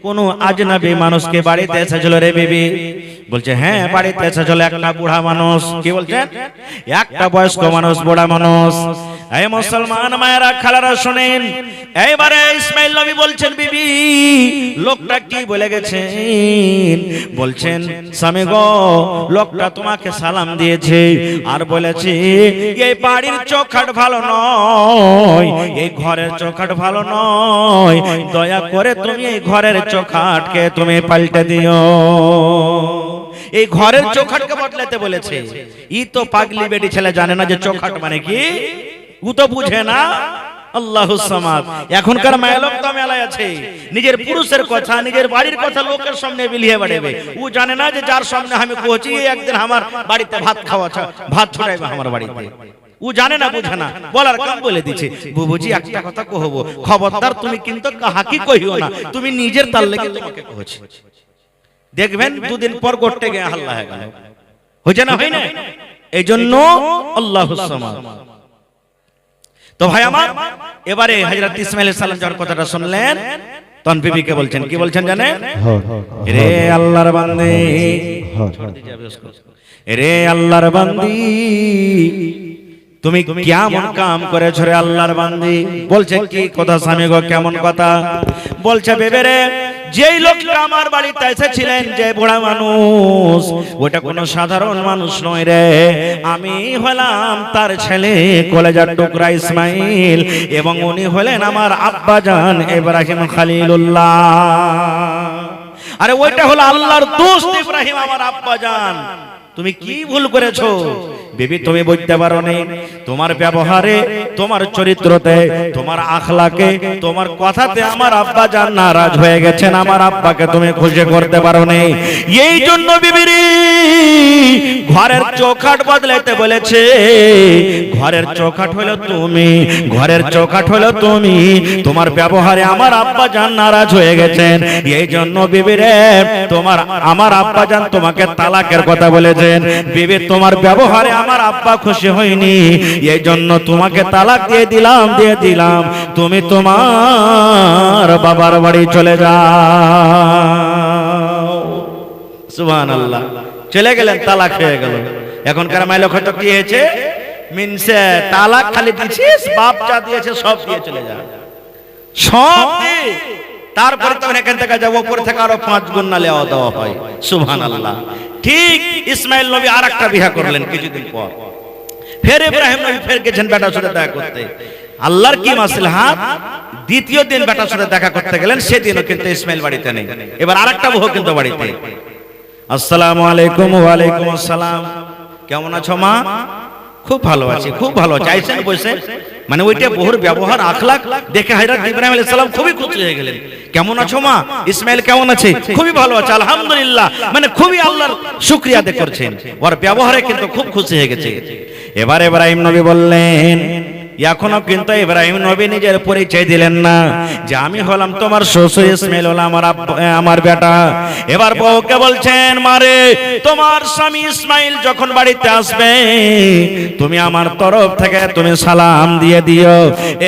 কোন আজনবী মানুষকে বাড়িতে এসেছিল রে বিবি? বলছে হ্যাঁ বাড়িতে এসেছিল একটা বুড়া মানুষ। কি বলছেন? একটা বয়স্ক মানুষ, বুড়া মানুষ। এই মুসলমান মায়েরা খালারা শুনেন, এইবারে ইসমাইল নবী বলছেন বিবি লোকটা কি বলে গেছেন, বলছেন স্বামী গো লোকটা তোমাকে সালাম দিয়েছে আর বলেছে এই বাড়ির চৌখাট ভালো নয়, এই ঘরের চৌখাট ভালো নয়, দয়া করে তুমি এই ঘরের চৌখাটকে তুমি পাল্টে দিও। এই ঘরের চৌখাটকে বদলাতে বলেছে। ই তো পাগলি বেটি ছেলে জানে না যে চৌখাট মানে কি, ও তো বুঝে না। আল্লাহুস সামাদ। এখনকার মায়ের লোক তো মেলায় আছে, নিজের পুরুষের কথা নিজের বাড়ির কথা লোকের সামনে বিলিয়ে বেড়াবে। ও জানে না যে যার সামনে আমি পৌঁছি একদিন আমার বাড়িতে ভাত খাওয়া ভাত ছড়াইবে আমার বাড়িতে। ও জানে না বুঝে না, বলার কাম বলে দিচ্ছে। বুবুজি একটা কথা কহবো, খবরদার তুমি কিন্তু কাহাকি কহিও না, তুমি নিজের তার লেগে তোমাকে কহছি। দেখবেন দুদিন পর গড়তে গিয়ে হাল্লা হয়ে গেল, হয়েছে না হয় না? এই জন্য আল্লাহুস সামাদ। তো ভাই আমার, এবারে হযরত ইসমাঈল আলাইহিস সালাম যার কথাটা শুনলেন তখন বিবিকে বলছেন, কি বলছেন জানেন? রে আল্লাহর বান্দী, রে আল্লাহর বান্দী তুমি কেমন কাম করেছ রে আল্লাহর বান্দী। বলছে কি কথা স্বামী গো, কেমন কথা? বলছে বেবে রে, যেই লোকটা আমার বাড়িতে এসেছিলেন, যে বুড়া মানুষ, ওটা কোনো সাধারণ মানুষ নয় রে, আমি হলাম তার ছেলে কলেজার টুকরা ইসমাইল, এবং উনি হলেন আমার আব্বাজান ইব্রাহিম খলিলুল্লাহ। আরে ওইটা হলো আল্লাহর দোস্ত ইব্রাহিম, আমার আব্বাজান। তুমি কি ভুল করেছো বিবি? তুমি বুঝতে পারো নি, তোমার ব্যবহারে, তোমার চরিত্রতে, তোমার আখলাকে, তোমার কথাতে আমার আব্বা জান নারাজ হয়ে গেছেন, আমার আব্বাকে তুমি খুশি করতে পারো নি। এই জন্য বিবিরি ঘরের চৌখাট বদলাইতে বলেছে। ঘরের চৌখাট হলো তুমি, ঘরের চৌখাট হলো তুমি, তোমার ব্যবহারে আমার আব্বা জান নারাজ হয়ে গেছেন। এই জন্য বিবিরে তোমার আমার আব্বা জান তোমাকে তালাকের কথা বলেছেন। বিবি তোমার ব্যবহারে আমার আব্বা খুশি হয়নি, এই জন্য তোমাকে তালাক দিয়ে দিলাম, তুমি তোমার বাবার বাড়ি চলে যাও। সুবহানাল্লাহ। চলে গেলেন, তালাক হয়ে গেল। এখনকার মাইলক হয়তো কি হয়েছে, মিনসে তালাক খালি দিছিস, বাপ যা দিয়েছে সব দিয়ে চলে যা, সব দিয়ে। তারপরে তখন এখান থেকে যাবো, উপর থেকে আরো 5 গুণ না লেওয়া দেওয়া হয়। সুবহানাল্লাহ। ঠিক ইসমাইল নবী আরেকটা বিয়ে করলেন কিছুদিন পর, ফের ইব্রাহিম নবী ফের গেছেন বেটার সাথে দেখা করতে। আল্লাহর কি মাসলাহাত, দ্বিতীয় দিন বেটার সাথে দেখা করতে গেলেন, সেদিনও কিন্তু ইসমাইল বাড়িতে নেই। এবার আরেকটা বউ কিন্তু বাড়িতে। আসসালামু আলাইকুম। ওয়া আলাইকুম আসসালাম। কেমন আছো মা? খুব ভালো আছি, খুব ভালো আছি। আইসেন বসেন। মানে ওইটা বহুর ব্যবহার আখলাক দেখে হযরত ইব্রাহিম আলাইহিস সালাম খুবই খুশি হয়ে গেলেন। কেমন আছো মা? ইসমাইল কেমন আছে? খুবই ভালো আছে আলহামদুলিল্লাহ। মানে খুবই আল্লাহর শুকরিয়া আদায় করছেন, ওর ব্যবহারে কিন্তু খুব খুশি হয়ে গেছে। এবার ইব্রাহিম নবী বললেন, এখনো কিন্তু ইব্রাহিম নবী নিজের পরিচয় দিলেন না যে আমি হলাম তোমার শ্বশুর, ইসমাইল হলো আমার বেটা। এবার বউকে বলছেন, মারে তোমার স্বামী ইসমাইল যখন বাড়িতে আসবে, তুমি আমার তরফ থেকে তুমি সালাম দিয়ে দিও,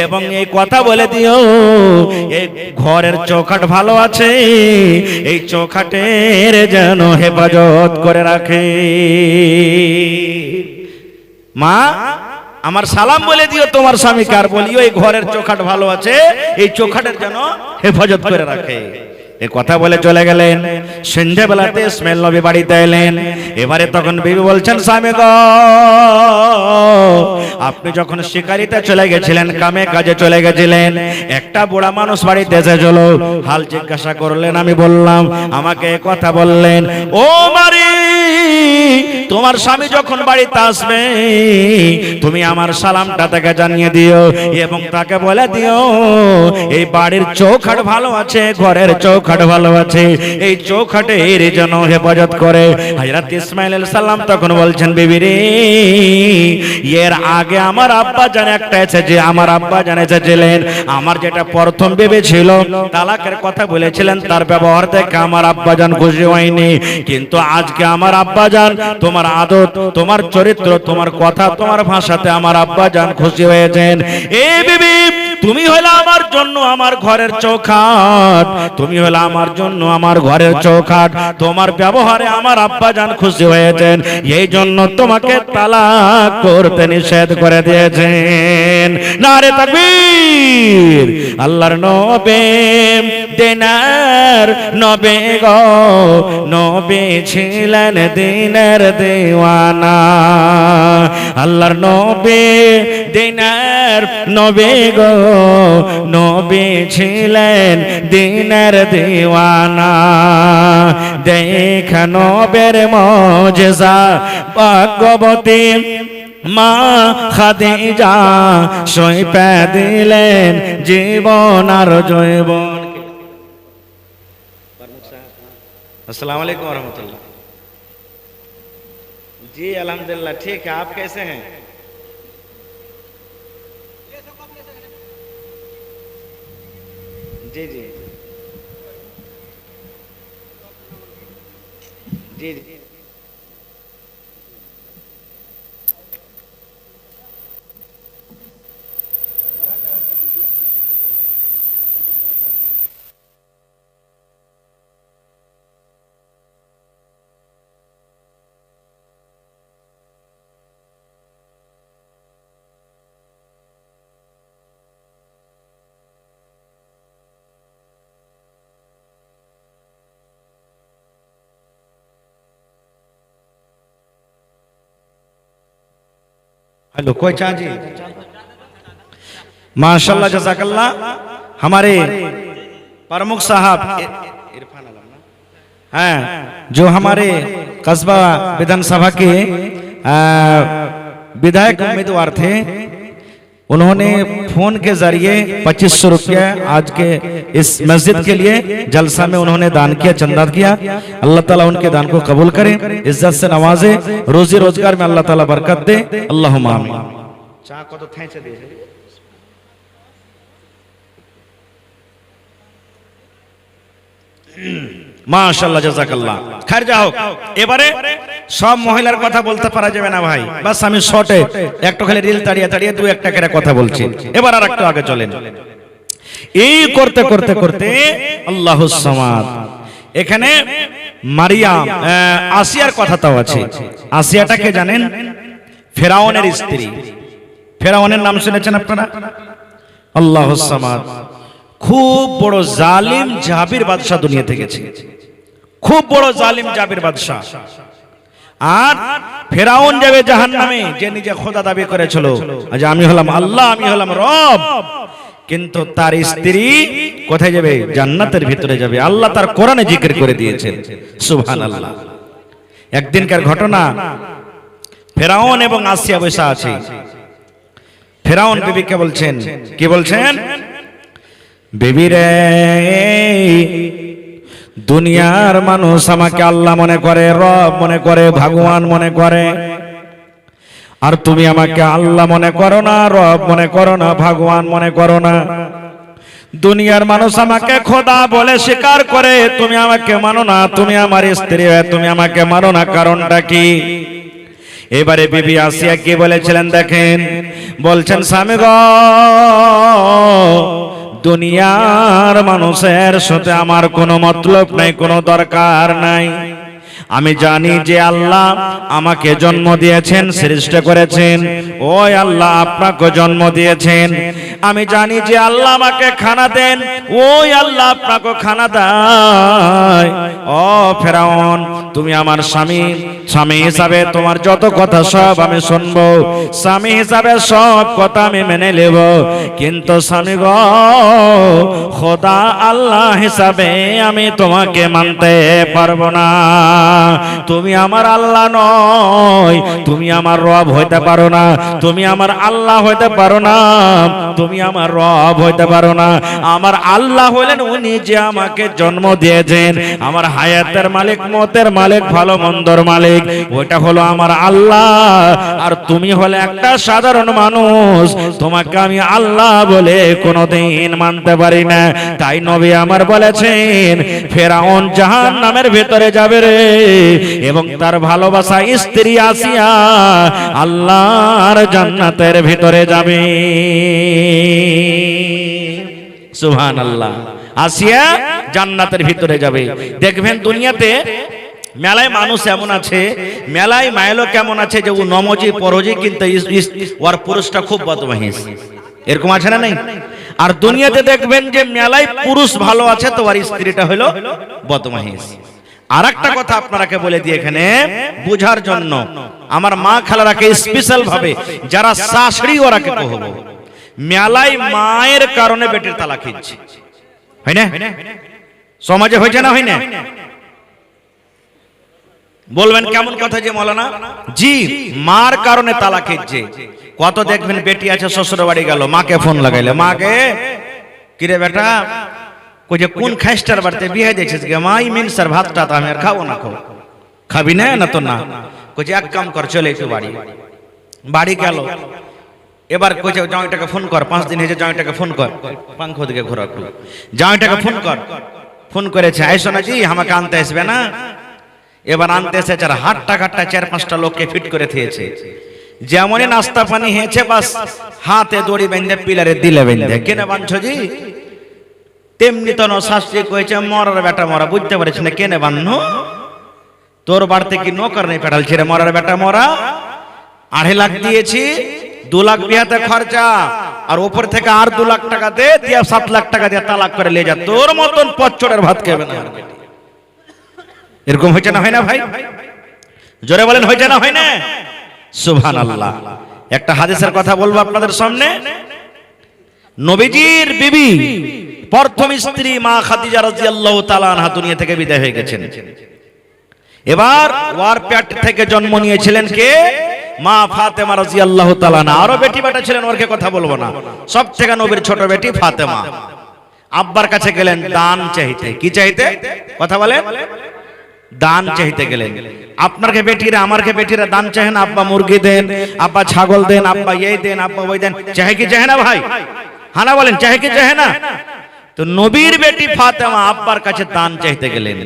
এবং এই কথা বলে দিও এই ঘরের চৌখাট ভালো আছে, এই চৌখাটের যেন হেফাজত করে রাখে। মা আমার সালাম বলে দিও তোমার স্বামীকে, আর বলিও এই ঘরের চৌখাট ভালো আছে, এই চৌখাটের যেন হেফাজত করে রাখে। এই কথা বলে চলে গেলেন। সন্ধ্যাবেলাতে ইসমাইল নবী বাড়িতে এলেন। এবারে তখন বিবি বলছেন, স্বামী গো, আপনি যখন শিকারিতে চলে গেছিলেন, কামে কাজে চলে গেছিলেন, একটা বুড়া মানুষ বাড়িতে এসেছিল, হাল জিজ্ঞাসা করলেন, আমি বললাম, আমাকে কথা বললেন, ও মারি তোমার স্বামী যখন বাড়িতে আসবে, তুমি আমার সালামটা তাকে জানিয়ে দিও, এবং তাকে বলে দিও এই বাড়ির চৌখাট ভালো আছে, ঘরের চৌখাট ভালো আছে, এই চৌখাটের যেন হেফাজত করে। হযরত ইসমাইল আলাইহিস সালাম তখন বলছেন, বিবি রে, এর আগে আমার আব্বা জান একটা এসেছে, আমার আব্বা জান এসেছিলেন, আমার যেটা প্রথম বিবি ছিল, তালাকের কথা বলেছিলেন, তার ব্যবহার দেখে আমার আব্বা জান খুশি হয়নি, কিন্তু আজকে আমার আব্বা জান তোমার আদত, তোমার চরিত্র, তোমার কথা, তোমার ভাষাতে আমার আব্বা জান খুশি হয়েছেন। এই বিবি তুমি হলে আমার জন্য আমার ঘরের চৌখাট, তুমি হলে আমার জন্য আমার ঘরের চৌখাট, তোমার ব্যবহারে আমার আব্বাজান খুশি হয়েছেন, এই জন্য তোমাকে তালাক করতে নিষেধ করে দিয়েছেন। নারে তাকবীর। আল্লাহর নবী দিনার নবী গো, নবী ছিলেন দিনের দেওয়ানা। আল্লাহর নবী দিনার নবী গো, নবী ছিলেন দিনের দেওয়ানা। দেখা নবের মুজিজা ভাগ্যবতী মা খাদিজা সইপে দিলেন জীবন আর জৈবন। अस्सलाम वालेकुम रहमतुल्लाह। जी अल्हम्दुलिल्लाह ठीक है, आप कैसे हैं? जी जी जी जी। हेलो कोई चाची माशाल्लाह जज़ाकल्लाह। हमारे प्रमुख साहब इरफान आलम हैं, जो हमारे कस्बा विधानसभा के विधायक उम्मीदवार थे, उन्होंने फोन के जरिए 2500 रुपया आज के इस मस्जिद के लिए जलसा में उन्होंने दान किया, चंदा किया। अल्लाह ताला उनके दान को कबूल करे, इज्जत से नवाजे, रोजी रोजगार में अल्लाह ताला बरकत दे। अल्लाहुम्मा आमीन। चा को तो थैंचे दे মাশাআল্লাহ জাযাকাল্লাহ। খায়ের যা হোক, এবারে সব মহিলার কথা বলতে পারা যাবে না ভাই, বাস আমি শর্টে একটু খালি রিল তাড়িয়ে তাড়িয়ে দু একটা করে কথা বলছি। এবার আর একটু আগে চলেন। এই করতে করতে করতে আল্লাহুস সামাদ, এখানে মারিয়াম আসিয়ার কথাটাও আছে। আসিয়াটাকে জানেন? ফেরাউনের স্ত্রী। ফেরাউনের নাম শুনেছেন আপনারা? আল্লাহুস সামাদ খুব বড় জালিম জাবির বাদশা দুনিয়াতে গেছে, খুব বড় জালিম জাবির বাদশা। আর ফেরাউন যাবে জাহান্নামে, যে নিজে খোদা দাবি করেছিল যে আমি হলাম আল্লাহ, আমি হলাম রব, কিন্তু তার স্ত্রী কোথায় যাবে? জান্নাতের ভিতরে যাবে। আল্লাহ তার কোরআনে জিকির করে দিয়েছেন, সুবহানাল্লাহ। একদিনকার ঘটনা, ফেরাউন এবং আসিয়া বসে আছে। ফেরাউন বিবিকে বলছেন, কি বলছেন? বিবি রে, দুনিয়ার মানুষ আমাকে আল্লাহ মনে করে, রব মনে করে, ভগবান মনে করে, আর তুমি আমাকে আল্লাহ মনে করো না, রব মনে করো না, ভগবান মনে করো না। দুনিয়ার মানুষ আমাকে খোদা বলে স্বীকার করে, তুমি আমাকে মানো না, তুমি আমার স্ত্রী, তুমি আমাকে মানো না, কারণটা কি? এবারে বিবি আসিয়া কি বলেছিলেন দেখেন, বলছেন স্বামী গো, দুনিয়ার মানুষের সাথে আমার কোনো মতলব নাই, কোনো দরকার নাই। আমি জানি যে আল্লাহ আমাকে জন্ম দিয়েছেন, সৃষ্টি করেছেন, ওই আল্লাহ আপনাকে জন্ম দিয়েছেন। আমি জানি যে আল্লাহ আমাকে খানা দেন, ওই আল্লাহ আপনাকে খানা দেয়। ও ফেরাউন, তুমি আমার স্বামী, স্বামী হিসাবে তোমার যত কথা সব আমি শুনবো, স্বামী হিসাবে সব কথা আমি মেনে নেব, কিন্তু স্বামী গো, খোদা আল্লাহ হিসাবে আমি তোমাকে মানতে পারবো না। তুমি আমার আল্লাহ নয়, তুমি আমার রব হইতে পারো না, তুমি আমার আল্লাহ হইতে পারো না, তুমি আমার রব হইতে পারো না। আমার আল্লাহ হলেন উনি যে আমাকে জন্ম দিয়েছেন, আমার হায়াতের মালিক, মতের মালিক, ভালো মন্দর মালিক, ওইটা হলো আমার আল্লাহ। আর তুমি হলে একটা সাধারণ মানুষ, তোমাকে আমি আল্লাহ বলে কোনোদিন মানতে পারি না। তাই নবী আমার বলেছেন, ফেরাউন জাহান্নামের ভেতরে যাবে রে, এবং তার ভালোবাসা স্ত্রী আসিয়া আল্লাহর জান্নাতের ভিতরে যাবে। সুবহানাল্লাহ। আসিয়া জান্নাতের ভিতরে যাবে। দেখবেন দুনিয়াতে মেলায় মানুষ এমন আছে, মেলায় মাইলো কেমন আছে যে ও নমজি পরজি, কিন্তু ওর পুরুষটা খুব বদমাইশ। এরকম আছে না নাই? আর দুনিয়াতে দেখবেন যে মেলায় পুরুষ ভালো আছে তো ওর স্ত্রীটা হলো বদমাইশ। আর একটা কথা আপনারাকে বলে দিই এখানে বুঝার জন্য, আমার মা খালারাকে স্পেশাল ভাবে যারা শাশুড়ি ওরাকে কহব, মেলায় মায়ের কারণে বেটির তালাক হচ্ছে, হয় না? সমাজে হয়েছে না হয় না? বলবেন কেমন কথা যে মৌলানা? জি, মার কারণে তালাক হচ্ছে। কত দেখবেন বেটি আছে শ্বশুর বাড়ি গেল, মাকে ফোন লাগাইলে, মাকে কিরে বেটা কই যে কোন খাইস্টার বাড়িতে বিয়ে দিয়েছিস গে মা? এই মিনসার ভাতটা তো আমি আর খাবো না। খাবি না? না তো না। কই যে এক কাম কর, চলে একটু বাড়ি। বাড়ি গেল, এবার কইছে জামাইটাকে ফোন কর, 5 দিন হয়েছে, জামাইটাকে ফোন কর, পাঙ্খ দিকে ঘোরা একটু, জামাইটাকে ফোন কর। ফোন করেছে, আইসো না জি, আমাকে আনতে আসবে না? এবার আনতে এসেছে, আর হাটটা ঘাটটা 4-5টা লোককে ফিট করে দিয়েছে। যেমনই নাস্তা পানি হয়েছে, বাস হাতে দড়ি বেঁধে পিলারে দিলে বেঁধে, কেনে বাঁধছো জি? তেমনি তো শাস্ত্রী কয়েছে মরার বেটা মরা, বুঝতে পারছি না কেনে বাঁধনো? তোর বাড়িতে কি নকর নেই পেটাল ছেড়ে মরার বেটা মরা? 2.5 লাখ দিয়েছি, 2 লাখ বিয়াতে খরচা, আর উপর থেকে আর 2 লাখ টাকা দে, দিয়ে 7 লাখ টাকা দিয়ে তালাক করে নিয়ে যা। তোর মতন পচ্চড়ের ভাত খাবে না। এরকম হয়েছে না হয় না ভাই? জোরে বলেন হয়েছে না হয় না? সুবহানাল্লাহ। একটা হাদিসের কথা বলবো আপনাদের সামনে। নবীজির বিবি প্রথম স্ত্রী মা খাদিজা রাদিয়াল্লাহু তাআলা আনহা দুনিয়া থেকে বিদায় হয়ে গেছেন। এবার ওয়ার পেট থেকে জন্ম নিয়েছিলেন কে? মা ফাতেমা রাদিয়াল্লাহু তাআলা আনহা। আরো বেটি বেটা ছিলেন, ওরকে কথা বলবো না। সব থেকে নবীর ছোট বেটি ফাতেমা। আব্বার কাছে গেলেন দান চাইতে। কি চাইতে? কথা বলেন। দান চাইতে গেলেন। আপনারকে বেটিরা আমারকে বেটিরা দান চাহে না? আব্বা মুরগি দেন, আব্বা ছাগল দেন, আব্বা এই দেন, আব্বা ওই দেন, চাহে কি চাহে না ভাই? হানা বলেন, চাহে কি চাহে না? তো নবীর বেটি ফাতেমা আব্বার কাছে দান চাইতে গেলেন।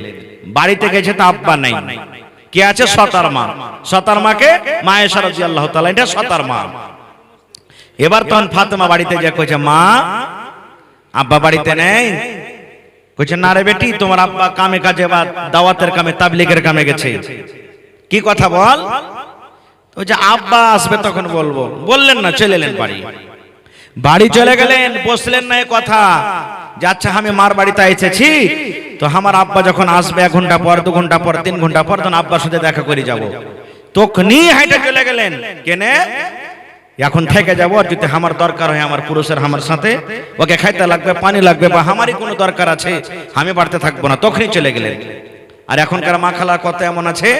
বাড়িতে গেছে তো আব্বা নাই, কে আছে? সতার মা। সতার মাকে মা আয়েশা রাদিয়াল্লাহু তাআলা, এটা সতার মা। এবার তখন ফাতেমা বাড়িতে যে কইছে, মা আব্বা বাড়িতে নেই? কইছে না রে বেটি, তোমার আব্বা কামে কাজে বা দাওয়াতের কামে তাবলীগের কামে গেছে। কি কথা বল? ওই যে আব্বা আসবে তখন বলবো। বললেন না, চলে এলেন বাড়ি। বাড়ি চলে গেলেন, বসলেন না কথা যে আচ্ছা আমি মার বাড়িতে এসেছি, তো আমার আব্বা যখন আসবে 1 ঘন্টা পর, 2 ঘন্টা পর, 3 ঘন্টা পর, তখন আব্বার সাথে দেখা করে যাব। তখনই হাইটে চলে গেলেন। কেনে? এখন থেকে যাবো, আর যদি আমার দরকার হয় আমার পুরুষের আমার সাথে, ওকে খাইতে লাগবে, পানি লাগবে, বা আমারই কোনো দরকার আছে, আমি বাড়িতে থাকবো না, তখনই চলে গেলেন। আর এখনকার মা খালার কথা এমন আছে,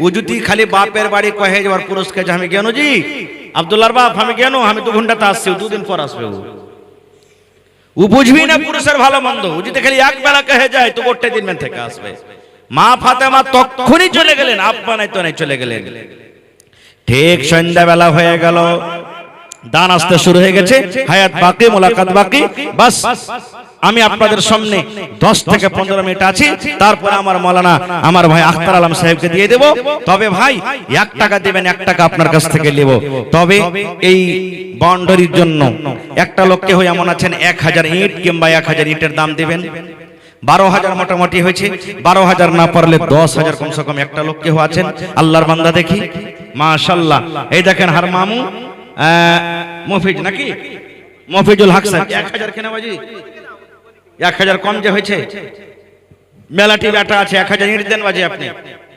ও যদি খালি বাপের বাড়ি কহে যাবার পুরুষকে যে আমি কেন জি আব্দুল্লাহর বাপ, আমি কেন, আমি 2 ঘন্টাতে আসছি, 2 দিন পর আসবে। ও বুঝবি না পুরুষের ভালো মন্দ। ও যদি খালি এক বেলা কহে যায় তো 4 দিন থেকে আসবে। মা ফাতেমা তখনই চলে গেলেন, আব্বা নাই তো নাই, চলে গেলেন। ঠিক সন্ধ্যাবেলা হয়ে গেল, দান আসতে শুরু হয়ে গেছে, হায়াত বাকি, মোলাকাত বাকি। বাস আমি আপনাদের সামনে 10 থেকে 15 মিনিট আছি, তারপর আমার মাওলানা আমার ভাই আখতার আলম সাহেবকে দিয়ে দেব। তবে ভাই 1 টাকা দিবেন, 1 টাকা আপনার কাছ থেকে নেব। তবে এই বাউন্ডারির জন্য একটা লোককে হয়ে এমন আছেন 1000 ইট কিংবা 1000 ইটের দাম দিবেন। 12,000 মোটামুটি হয়েছে, 12,000 না পারলে 10,000 কমসে কম একটা লোক কেউ আছেন আল্লাহর বান্দা দেখি, মাশাআল্লাহ। এই দেখেন হার মামু মফিজ নাকি মফিজুল হক সাহেব 1000 কেনা বাজি, 1000 কম যে হয়েছে। মেলাটি বেটা আছে, 1000 ইট দেন বাজি আপনি,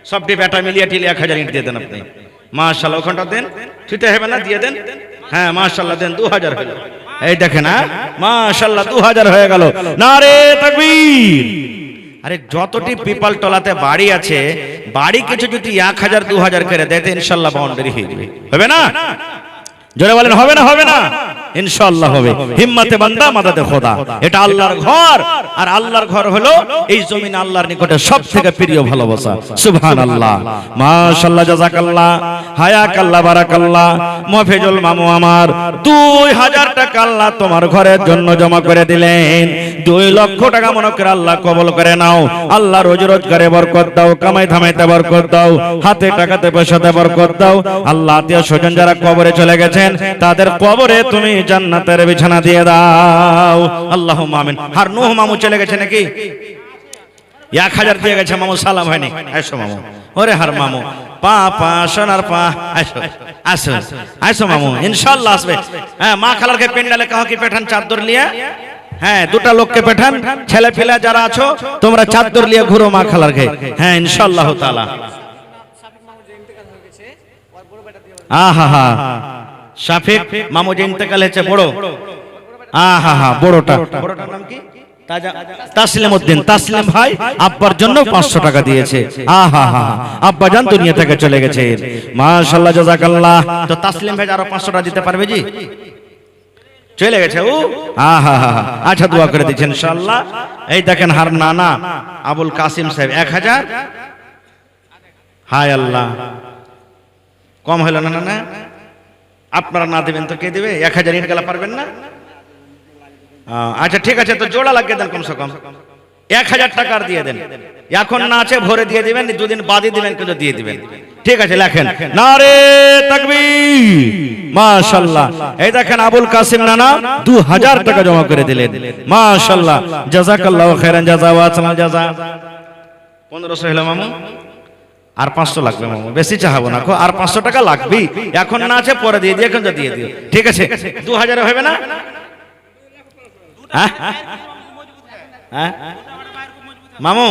সবটি বেটা মিলিয়ে টিলে 1000 ইট দিয়ে দেন আপনি, মাশাআল্লাহ। ওখানটা দেন, ছুটে হবে না, দিয়ে দেন। হ্যাঁ মাশাআল্লাহ দেন, 2000 হলো। এই দেখেন, হ্যাঁ মাশাআল্লাহ 2000 হয়ে গেল। নারে তাকবীর। আরে যতটি পিপাল টলাতে বাড়ি আছে, বাড়ি কিছু যদি 1000 2000 করে দেয় ইনশাআল্লাহ বাউন্ডারি হয়ে যাবে। হবে না? জোরে বলেন হবে না? হবে না? ইনশাআল্লাহ হবে। হিম্মতে বান্দা মাদাদে খোদা, এটা আল্লাহর ঘর। আর আল্লাহর ঘর হলো এই জমিন আল্লাহর নিকটে সবথেকে প্রিয় ভালোবাসা। সুবহানাল্লাহ, মাশাআল্লাহ, জাযাকাল্লাহ, হায়াকাল্লাহ, বারাকাল্লাহ। মফিজুল মামু আমার 2000 টাকা আল্লাহ তোমার ঘরের জন্য জমা করে দিলেন। 2 লক্ষ টাকা মনে করে আল্লাহ কবুল করে নাও। আল্লাহ রোজি রোজগারে বরকত দাও, কামাই ধামাইতে বরকত দাও, হাতে টাকাতে পয়সাতে বরকত দাও। আল্লাহ আত্মীয় স্বজন যারা কবরে চলে গেছেন তাদের কবরে তুমি জান্নাতের বিছানা দিয়ে দাও। আল্লাহুম্মা আমিন। আর নূহ মামু চলে গেছে নাকি? 1000 দিয়ে গেছে মামু, সালাম হয়নি। আসো মামু, ওরে হার মামু, পা পা সোনার পা, আসো আসো আসো মামু, ইনশাআল্লাহ আসবে। হ্যাঁ, মা খালারকে পেন্ডালে কাহ কি পেঠান চাদর লিয়া। হ্যাঁ, 2টা লোককে পেঠান, ছেলে ফেলা যারা আছো তোমরা চাদর লিয়ে ঘুরো মা খালারকে। হ্যাঁ, ইনশাআল্লাহ তাআলা। আহা হা, শাফিক মামু যে ইন্তেকাল হয়েছে বড়, আহা হা, বড়টার নাম কি? তাসলিম উদ্দিন, তাসলিম ভাই আব্বার জন্য 500 টাকা দিয়েছে। আহা হা, আব্বা জান দুনিয়া থেকে চলে গেছে। মাশাআল্লাহ, জাযাকাল্লাহ। তো তাসলিম ভাই আরো 500 টাকা দিতে পারবে জি? চলে গেছে ও, আহা হা। আচ্ছা, দোয়া করে দিচ্ছেন ইনশাআল্লাহ। এই দেখেন হার নানা আবুল কাসিম সাহেব 1000। হায় আল্লাহ, কম হলো না? না, আপনারা না দিবেন তো কে দিবে? 1000 ইট গেলা পারবেন না? আচ্ছা ঠিক আছে, তো জোড়া লাগিয়ে দেন, কমসে কম 1000 টাকার দিয়ে দেন। এখন না আছে ভরে দিয়ে দিবেন, 2 দিন বাদে দিবেন কিন্তু দিয়ে দিবেন। ঠিক আছে, লেখেন নারে তাকবীর, মাশাআল্লাহ। এই দেখেন আবুল কাসিম নানা 2000 টাকা জমা করে দিলেন। মাশাআল্লাহ, জাযাকাল্লাহু খাইরান জাযা ওয়া সালাম জাযা। 1500 হলো মামু, আর 500 লাগবে মামু, বেশি চাহাবো না, আর 500 টাকা লাগবে। এখন না আছে পরে দিয়ে দিয়ে, এখন দিয়ে দিও। ঠিক আছে, 2000 হবে না? মামু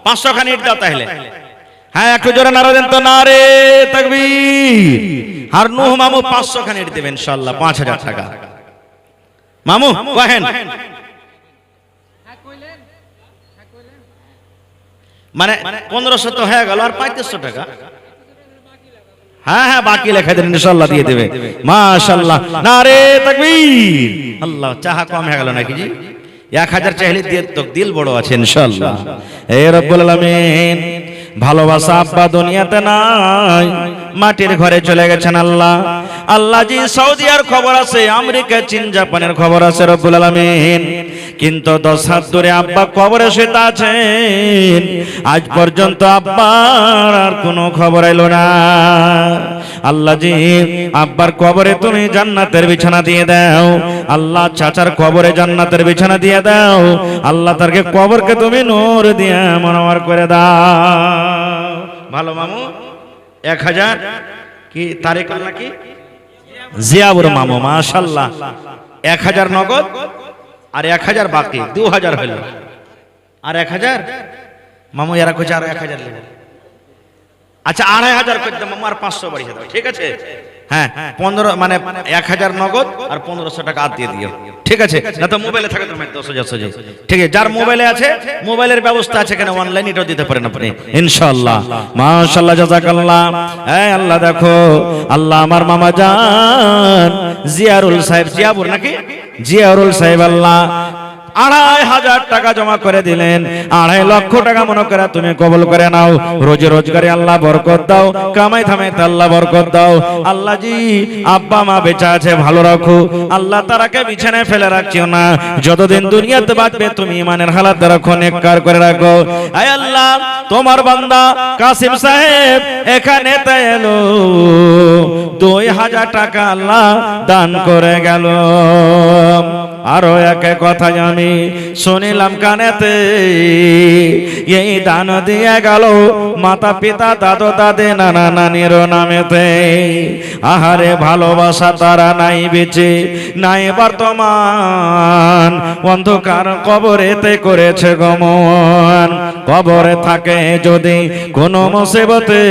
500 খানি ইট দাও তাহলে। হ্যাঁ, একটু জোরে নারা দেন তো, নারে তাকবীর। আর নূহ মামু 500 খানি ইট দেবেন ইনশাআল্লাহ, 5000 টাকা। মামু কহেন, মানে 1500 তো হয়ে গেল, আর 3500 টাকা। হ্যাঁ হ্যাঁ, বাকি লেখা দেন ইনশাআল্লাহ দিয়ে দেবে। মাশাআল্লাহ, নারে তাকবীর। আল্লাহ, চাহা কম হয়ে গেল নাকি জি? 1000 চাইলে দিয়ে তো দিল বড় আছে ইনশাআল্লাহ। হে রব্বুল আলামিন, ভালোবাসা আব্বা দুনিয়াতে নাই, মাটির ঘরে চলে গেছেন আল্লাহ। আল্লাহ জি, সৌদি আর খবর আছে, আমেরিকা, চীন, জাপানের খবর আছে রব্বুল আলামিন, কিন্তু 10 হাত দূরে আব্বা কবরে শুয়ে আছেন। আজ পর্যন্ত আব্বার আর কোনো খবর এলো না। আল্লাহ জি, আব্বার কবরে তুমি জান্নাতের বিছানা দিয়ে দাও। আল্লাহ, চাচার কবরে জান্নাতের বিছানা দিয়ে দাও। আল্লাহ, তারকে কবরকে তুমি নূর দিয়ে মনোয়ার করে দাও। ভালো মামু, 1000 কি তারিখ নাকি? জিয়াবুর মামু, মাশাআল্লাহ। 1000 নগদ আর 1000 বাকি, 2000 হলো। আর 1000 মামু এরা কইছে আর 1000 নেবে। আচ্ছা, 2500 করে দাও মামু, আর 500 বাড়িয়ে দাও। ঠিক আছে, হ্যাঁ 15 মানে 1000 নগদ আর 1500 টাকা আদ দিয়ে দিও। ঠিক আছে, না তো মোবাইলে থাকে তোমার 10,000। ঠিক আছে, যার মোবাইলে আছে, মোবাইলের ব্যবস্থা আছে কেন, অনলাইন এটাও দিতে পারেন আপনি ইনশাআল্লাহ। মাশাআল্লাহ, জাযাকাল্লাহ। এই আল্লাহ, দেখো আল্লাহ, আমার মামা জান জিয়ারুল সাহেব, জিয়াবুর নাকি, জিয়ারুল সাহেব আল্লাহ 2500 টাকা জমা করে দিলেন। 2.5 লক্ষ টাকা মনে করে তুমি কবুল করে নাও। রোজে রোজগারে আল্লাহ বরকত দাও, কামাই থামাইতে আল্লাহ বরকত দাও। আল্লাহ জি, আব্বা মা বেঁচে আছে, ভালো রাখো আল্লাহ, তারাকে বিছানায় ফেলে রাখিও না। যতদিন দুনিয়াতে বাঁচবে তুমি ইমানের হালাত রাখো, নেককার করে রাখো। আয় আল্লাহ, তোমার বান্দা কাসিম সাহেব এখানে তাই এলো, 2000 টাকা আল্লাহ দান করে গেল। আরো এক কথা আমি শুনিলাম কানেতে, এই দান দিয়ে গেল মাতা পিতা, দাদু দাদি, নানা নানির নামেতে। আহারে, ভালোবাসা তারা নাই বেঁচে, নাই বর্তমান, অন্ধকার কবরেতে করেছে গমন। কবরে থাকে যদি কোন মুসিবতে,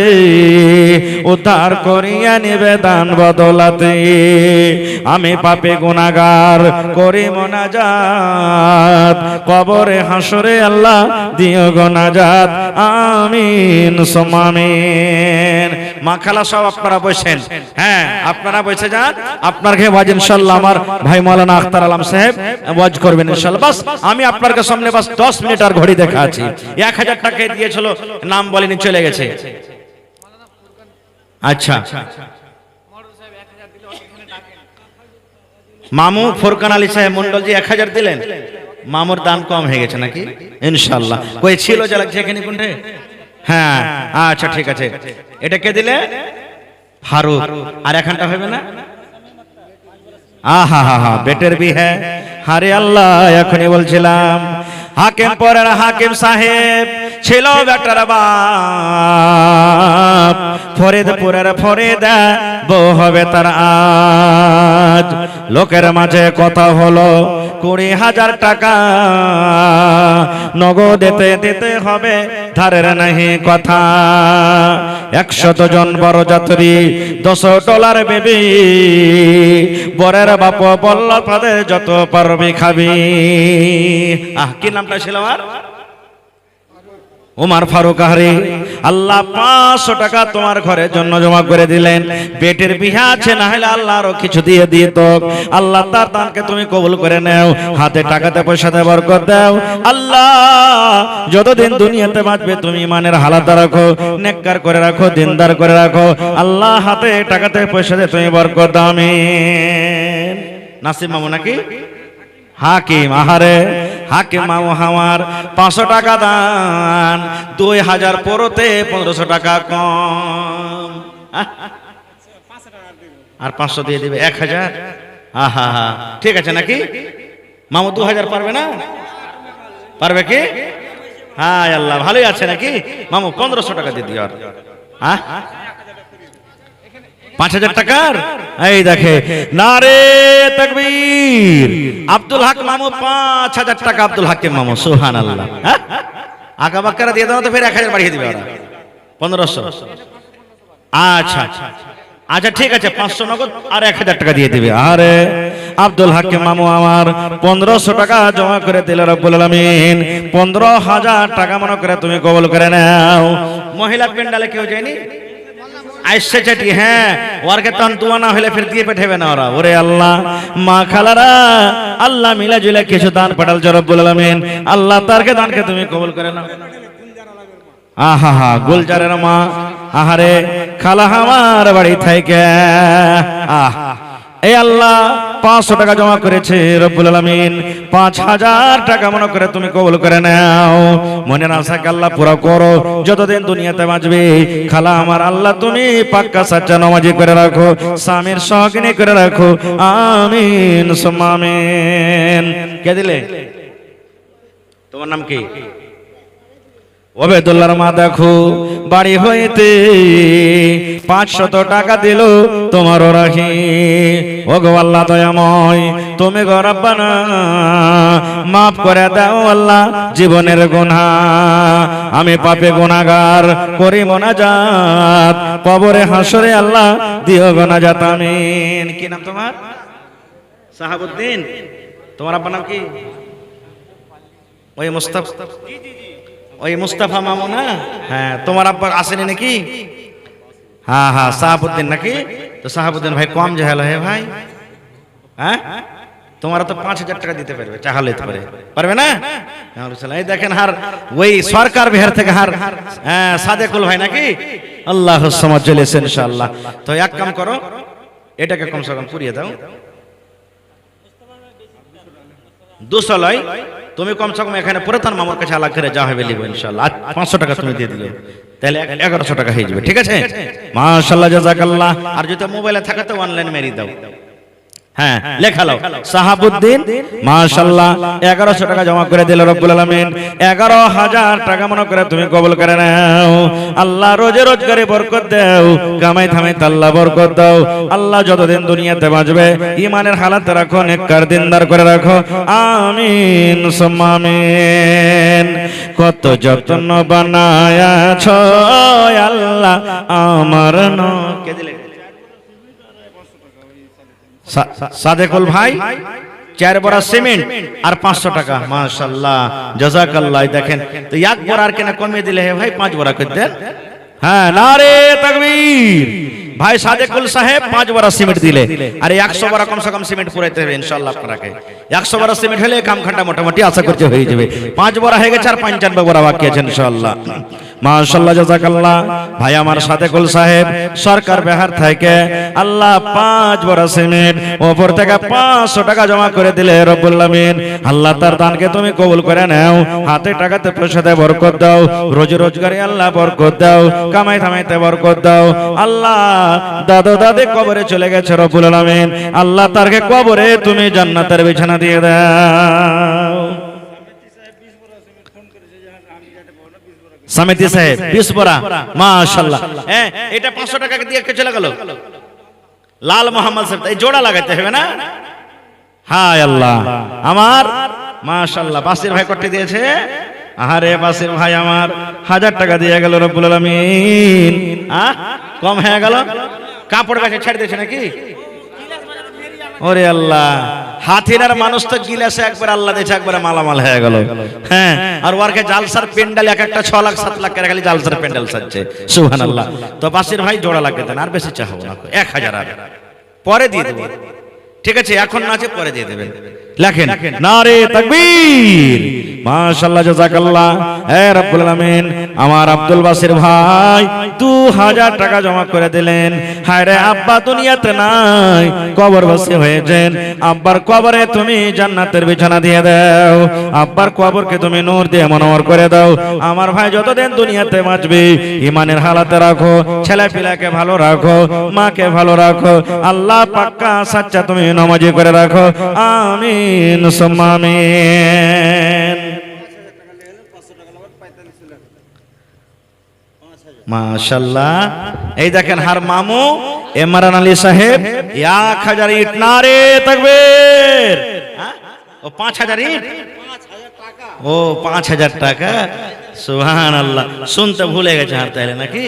উদ্ধার করিয়া নিবে দান বদলাতে। আমি পাপী গুনাহগার করি মোনাজাত, কবরে হাসরে আল্লাহ দিও গো নাজাত। আমিন সুম্মা আমিন। মা খালা সব আপনারা বসেন, হ্যাঁ আপনারা বসে যান, আপনার ঘে ওয়াজ ইনশাআল্লাহ আমার ভাই মাওলানা আখতার আলম সাহেব ওয়াজ করবেন ইনশাআল্লাহ। বাস আমি আপনার সামনে বাস 10 মিনিট আর ঘড়ি দেখা আছি। 1000 টাকা দিয়েছিল, নাম বলেনি, চলে গেছে। আচ্ছা মামু ফোরকান আলী সাহেব মন্ডলজি 1000 দিলেন, মামুর দান কম হয়ে গেছে নাকি ইনশাআল্লাহ? কই ছিল যা লাগছে এখানে কোনটা? হ্যাঁ আচ্ছা ঠিক আছে। এটা কে দিলে? ফারুক। আর এখানটা হবে না? আহা হা হা বেটের বি হ্যাঁ। আরে আল্লাহ এখনই বলছিলাম হাকিম পরের হাকিম সাহেব ছিল বেটার বাপ, ফরিদপুরের ফরিদা বউ হবে তার আজ। লোকের মাঝে কথা হলো 20,000 টাকা নগদেতে দিতে হবে, ধারের নাহি কথা। 100 জন বড় যাত্রী, $10 বেবি, বরের বাপ বলল তাদের যত পারবি খাবি। কি নামটা ছিল আমার? উমার ফারুক আহরি। আল্লাহ 500 টাকা তোমার ঘরের জন্য জমা করে দিলেন। পেটের বিহা আছে, না হলে আল্লাহ আরো কিছু দিয়ে দিত। আল্লাহ তার দানকে তুমি কবুল করে নাও, হাতে টাকাতে পয়সাতে বরকত দাও। আল্লাহ যতদিন দুনিয়াতে বাঁচবে তুমি ইমানের হালাত রাখো, নেককার করে রাখো, দিনদার করে রাখো। আল্লাহ হাতে টাকাতে পয়সাতে তুমি বরকত দাও। আমিন। নাসিম মামু নাকি হাকিম? আহারে হাকিম মামু আমার 500 টাকা দান, 2000 পরতে 1500 টাকা কম, আর 500 দিয়ে দিবে 1000। আহা হা ঠিক আছে নাকি মামু? 2000 পারবে না? পারবে কি? হ্যাঁ আল্লাহ ভালোই আছে নাকি মামু? 1500 টাকা দিয়ে দিও। আর হ্যাঁ 5000 টাকার এই দেখে নারে তাকবীর। আব্দুল হক মামু 5000 টাকা, আব্দুল হাকিম মামু সুবহানাল্লাহ। হ্যাঁ আকা বাক্কারা দিয়ে দাও তো, ফের 1000 বাড়িয়ে দিবে ওরা 1500। আচ্ছা আচ্ছা ঠিক আছে, 500 নগদ আর 1000 টাকা দিয়ে দিবে। আরে আব্দুল হাকিম মামু আমার 1500 টাকা জমা করে দিল রব্বুল আলামিন। 15,000 টাকা মনে করে তুমি কবুল করে নাও। মহিলা পেন্ডালে কেউ যায়নি? আইসে চাটি, হ্যাঁ ওরকে তন তুয়া না হলে ফির দিয়ে পাঠাবে না ওরা। ওরে আল্লাহ মা খালারা আল্লাহ মিলা জুলে কিছু দান পাঠাল রব্বুল আলামিন। আল্লাহ তারকে দানকে তুমি কবুল করে নাও। আহা হা গুলজারের মা, আহারে খালা আমার বাড়ি থেকে এই আল্লাহ 500 টাকা জমা করেছে রব্বুল আলামিন। 5000 টাকা মনে করে তুমি কবুল করে নাও। মনের আশাকে আল্লাহ পুরো করো, যতদিন দুনিয়াতে বাঁচবে। খালা আমার আল্লাহ তুমি পাক্কা সাচ্চা নামাজি করে রাখো, স্বামীর সহগিনী করে রাখো। আমিন সুম্মা আমিন। কে দিলে? তোমার নাম কি? ওবেদুল্লাহর মা দেখো বাড়ি হইতে 500 টাকা দিল তোমার রাখি। ও গো আল্লাহ দয়াময়, তুমি গো রব্বানা মাফ করে দাও আল্লাহ জীবনের গুনাহ। আমি পাপে গুনাহগার করি মোনাজাত, কবরে হাসরে আল্লাহ দিও গুনাহজাত। আমিন। কি নাম তোমার? সাহাবউদ্দিন। তোমার আব্বার নাম কি? ওই মুস্তাফা, ওই মুস্তাফা মামু না? হ্যাঁ তোমার আব্বা আসেনি নাকি? হ্যাঁ হ্যাঁ সাহাবউদ্দিন নাকি? তো সাহাবউদ্দিন ভাই কম জাহেল হে ভাই। হ্যাঁ তোমার তো 5000 টাকা দিতে পারবে, চাহালে পারে, পারবে না? এই দেখেন হার ওই সরকার বিহার থেকে হার সাদেকুল ভাই নাকি? আল্লাহ সমাজ চলেছে ইনশাআল্লাহ। তো এক কাম করো, এটাকে কমসে কম পুরিয়ে দাও। 200 লয়, তুমি কমসে কম এখানে পুরাতন মামার কাছে আলাদা করে যা হবে লিখবো ইনশাআল্লাহ। 500 টাকা তুমি দিয়ে দিলে তাহলে 1100 টাকা হয়ে যাবে। ঠিক আছে মাশাআল্লাহ জাযাকাল্লাহ। আর যদি মোবাইলে থাকে তো অনলাইন মেরে দাও। হ্যাঁ লেখা লাও সাহাবউদ্দিন মাশাআল্লাহ 1100 টাকা জমা করে দিল রব্বুল আলামিন। 11000 টাকা মনে করে তুমি কবুল করে নাও। আল্লাহ রোজে রোজগারে বরকত দাও, কামাই থামাই আল্লাহ বরকত দাও। আল্লাহ যতদিন দুনিয়াতে বাঁচবে ঈমানের হালাতে রাখো, নেককার দিনদার করে রাখো। আমিন সুম্মা আমিন। কত যত্ন বানায়াছো আল্লাহ আমার কে দিলে? সাদেকুল ভাই 4 বড়া সিমেন্ট আর 500 টাকা। মাশাআল্লাহ জাযাকাল্লাহ। দেখেন তো 1 বড়া আর কেন কমিয়ে দিলে হে ভাই, 5 বড়া করে দেন। হ্যাঁ, নারে তাকবীর। ভাই সাদেকুল সাহেব 5 বড়া সিমেন্ট দিলে, আর 100 বড়া কমসে কম সিমেন্ট পুরাইতে হবে ইনশাআল্লাহ আপনাকে। 100 বড়া সিমেন্ট হলে কামখানটা মোটামুটি আশা করতে হয়ে যাবে। 5 বড়া হয়ে গেছে, আর 95 বড়া বাকি আছে ইনশাআল্লাহ। মাশাআল্লাহ, জাযাকাল্লাহ। ভাই আমার সাদেকুল সাহেব সরকার বিহার থেকে আল্লাহ 5 বড়া সিমেন্ট ওপর থেকে 500 টাকা জমা করে দিলে রব্বুল আলামিন। আল্লাহ তার দানকে তুমি কবুল করে নাও, হাতে টাকাতে পয়সাতে বরকত দাও, রোজি রোজগারে আল্লাহ বরকত দাও, কামাই থামাইতে বরকত দাও। আল্লাহ দাদা দাদি কবরে চলে গেছে রব্বুল আলামিন, আল্লাহ তারকে কবরে তুমি জান্নাতের বিছানা দিয়ে দাও। সমিতি সাহেব 20 বড়া, মাশাআল্লাহ। হ্যাঁ, এটা 500 টাকা দিয়ে কে চলে গেল? লাল মোহাম্মদ সাহেব। এই জোড়া লাগাইতে হবে না? হায় আল্লাহ আমার, মাশাআল্লাহ। বাসির ভাই কত দিয়েছে? আরে বাসির ভাই আমার 1000 টাকা দিয়ে গেল রব্বুল আলামিন। কম হয়ে গেল? কাপড় গাছে ছেড়ে দিয়েছে নাকি? ওরে আল্লাহ, হাতিনার মানুষ তো গিলাসে একবার আল্লাহ দিয়েছে, একবার মালামাল হয়ে গেল। হ্যাঁ, আর ওরকে জালসার প্যান্ডেল এক একটা 6 লাখ 7 লাখ করে খালি জালসার প্যান্ডেল সাজছে। সুবহানাল্লাহ। তো বাসির ভাই জোড়া লাগবে দেন, আর বেশি চাহবো না, 1000 আর পরে দিয়ে দেবো। ঠিক আছে, এখন না আছে পরে দিয়ে দেবেন। লেখেন নারে তাকবীর, মাশাআল্লাহ, জাযাকাল্লাহ। হে রব্বুল আলামিন, আমার আব্দুল বাসির ভাই 2000 টাকা জমা করে দিলেন। হায় রে আব্বা দুনিয়াতে নাই, কবরবাসী হয়েছেন। আব্বার কবরে তুমি জান্নাতের বিছানা দিয়ে দাও, আব্বার কবরকে তুমি নূর দিয়ে মনোহর করে দাও। আমার ভাই যতদিন দুনিয়াতে বাঁচবে ঈমানের হালাতে রাখো, ছেলে পিলাকে ভালো রাখো, মাকে ভালো রাখো। আল্লাহ পাক্কা সাচ্চা তুমি নামাজি করে রাখো। আমিন সুম্মা আমিন। মাশাআল্লাহ। এই দেখেন হার মামু ইমরান আলী সাহেব 1000 ইট, নারে তাকবীর। ও 5000 ইট, ও 5000 টাকা। সুবহানাল্লাহ, শুনতে ভুলে গেছে হার তাইলে নাকি?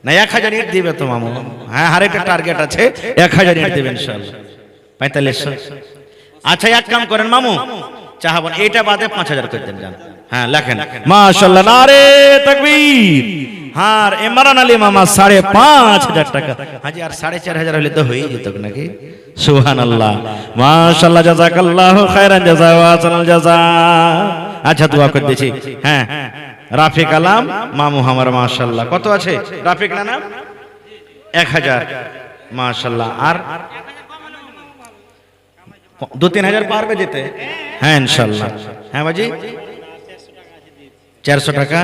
না 1000 ইট দিবে তো মামু। হ্যাঁ, আর একটা টার্গেট আছে, 1000 ইট দিবেন ইনশাআল্লাহ। 4500। আচ্ছা, এক কাম করেন মামু, চাহাবন এটা বাদে 5000 করে দেন জান। হ্যাঁ লেখেন মাশাআল্লাহ, নারে তাকবীর। আর ইমরান আলী মামা 5500 টাকা। হাজি আর 4500 হলে তো হয়ে যেত নাকি? সুবহানাল্লাহ, মাশাআল্লাহ, জাযাকাল্লাহু খায়রান জাযা ওয়া আহসানাল জাযা। আচ্ছা, দোয়া করে দিয়েছি। হ্যাঁ, রাফিক আলম মামু আমার, মাশাআল্লাহ। কত আছে রাফিক না নাম? 1000, মাশাআল্লাহ। আর 2-3 হাজার পারবে যেতে? হ্যাঁ ইনশাআল্লাহ। হ্যাঁ বাজি 400 টাকা।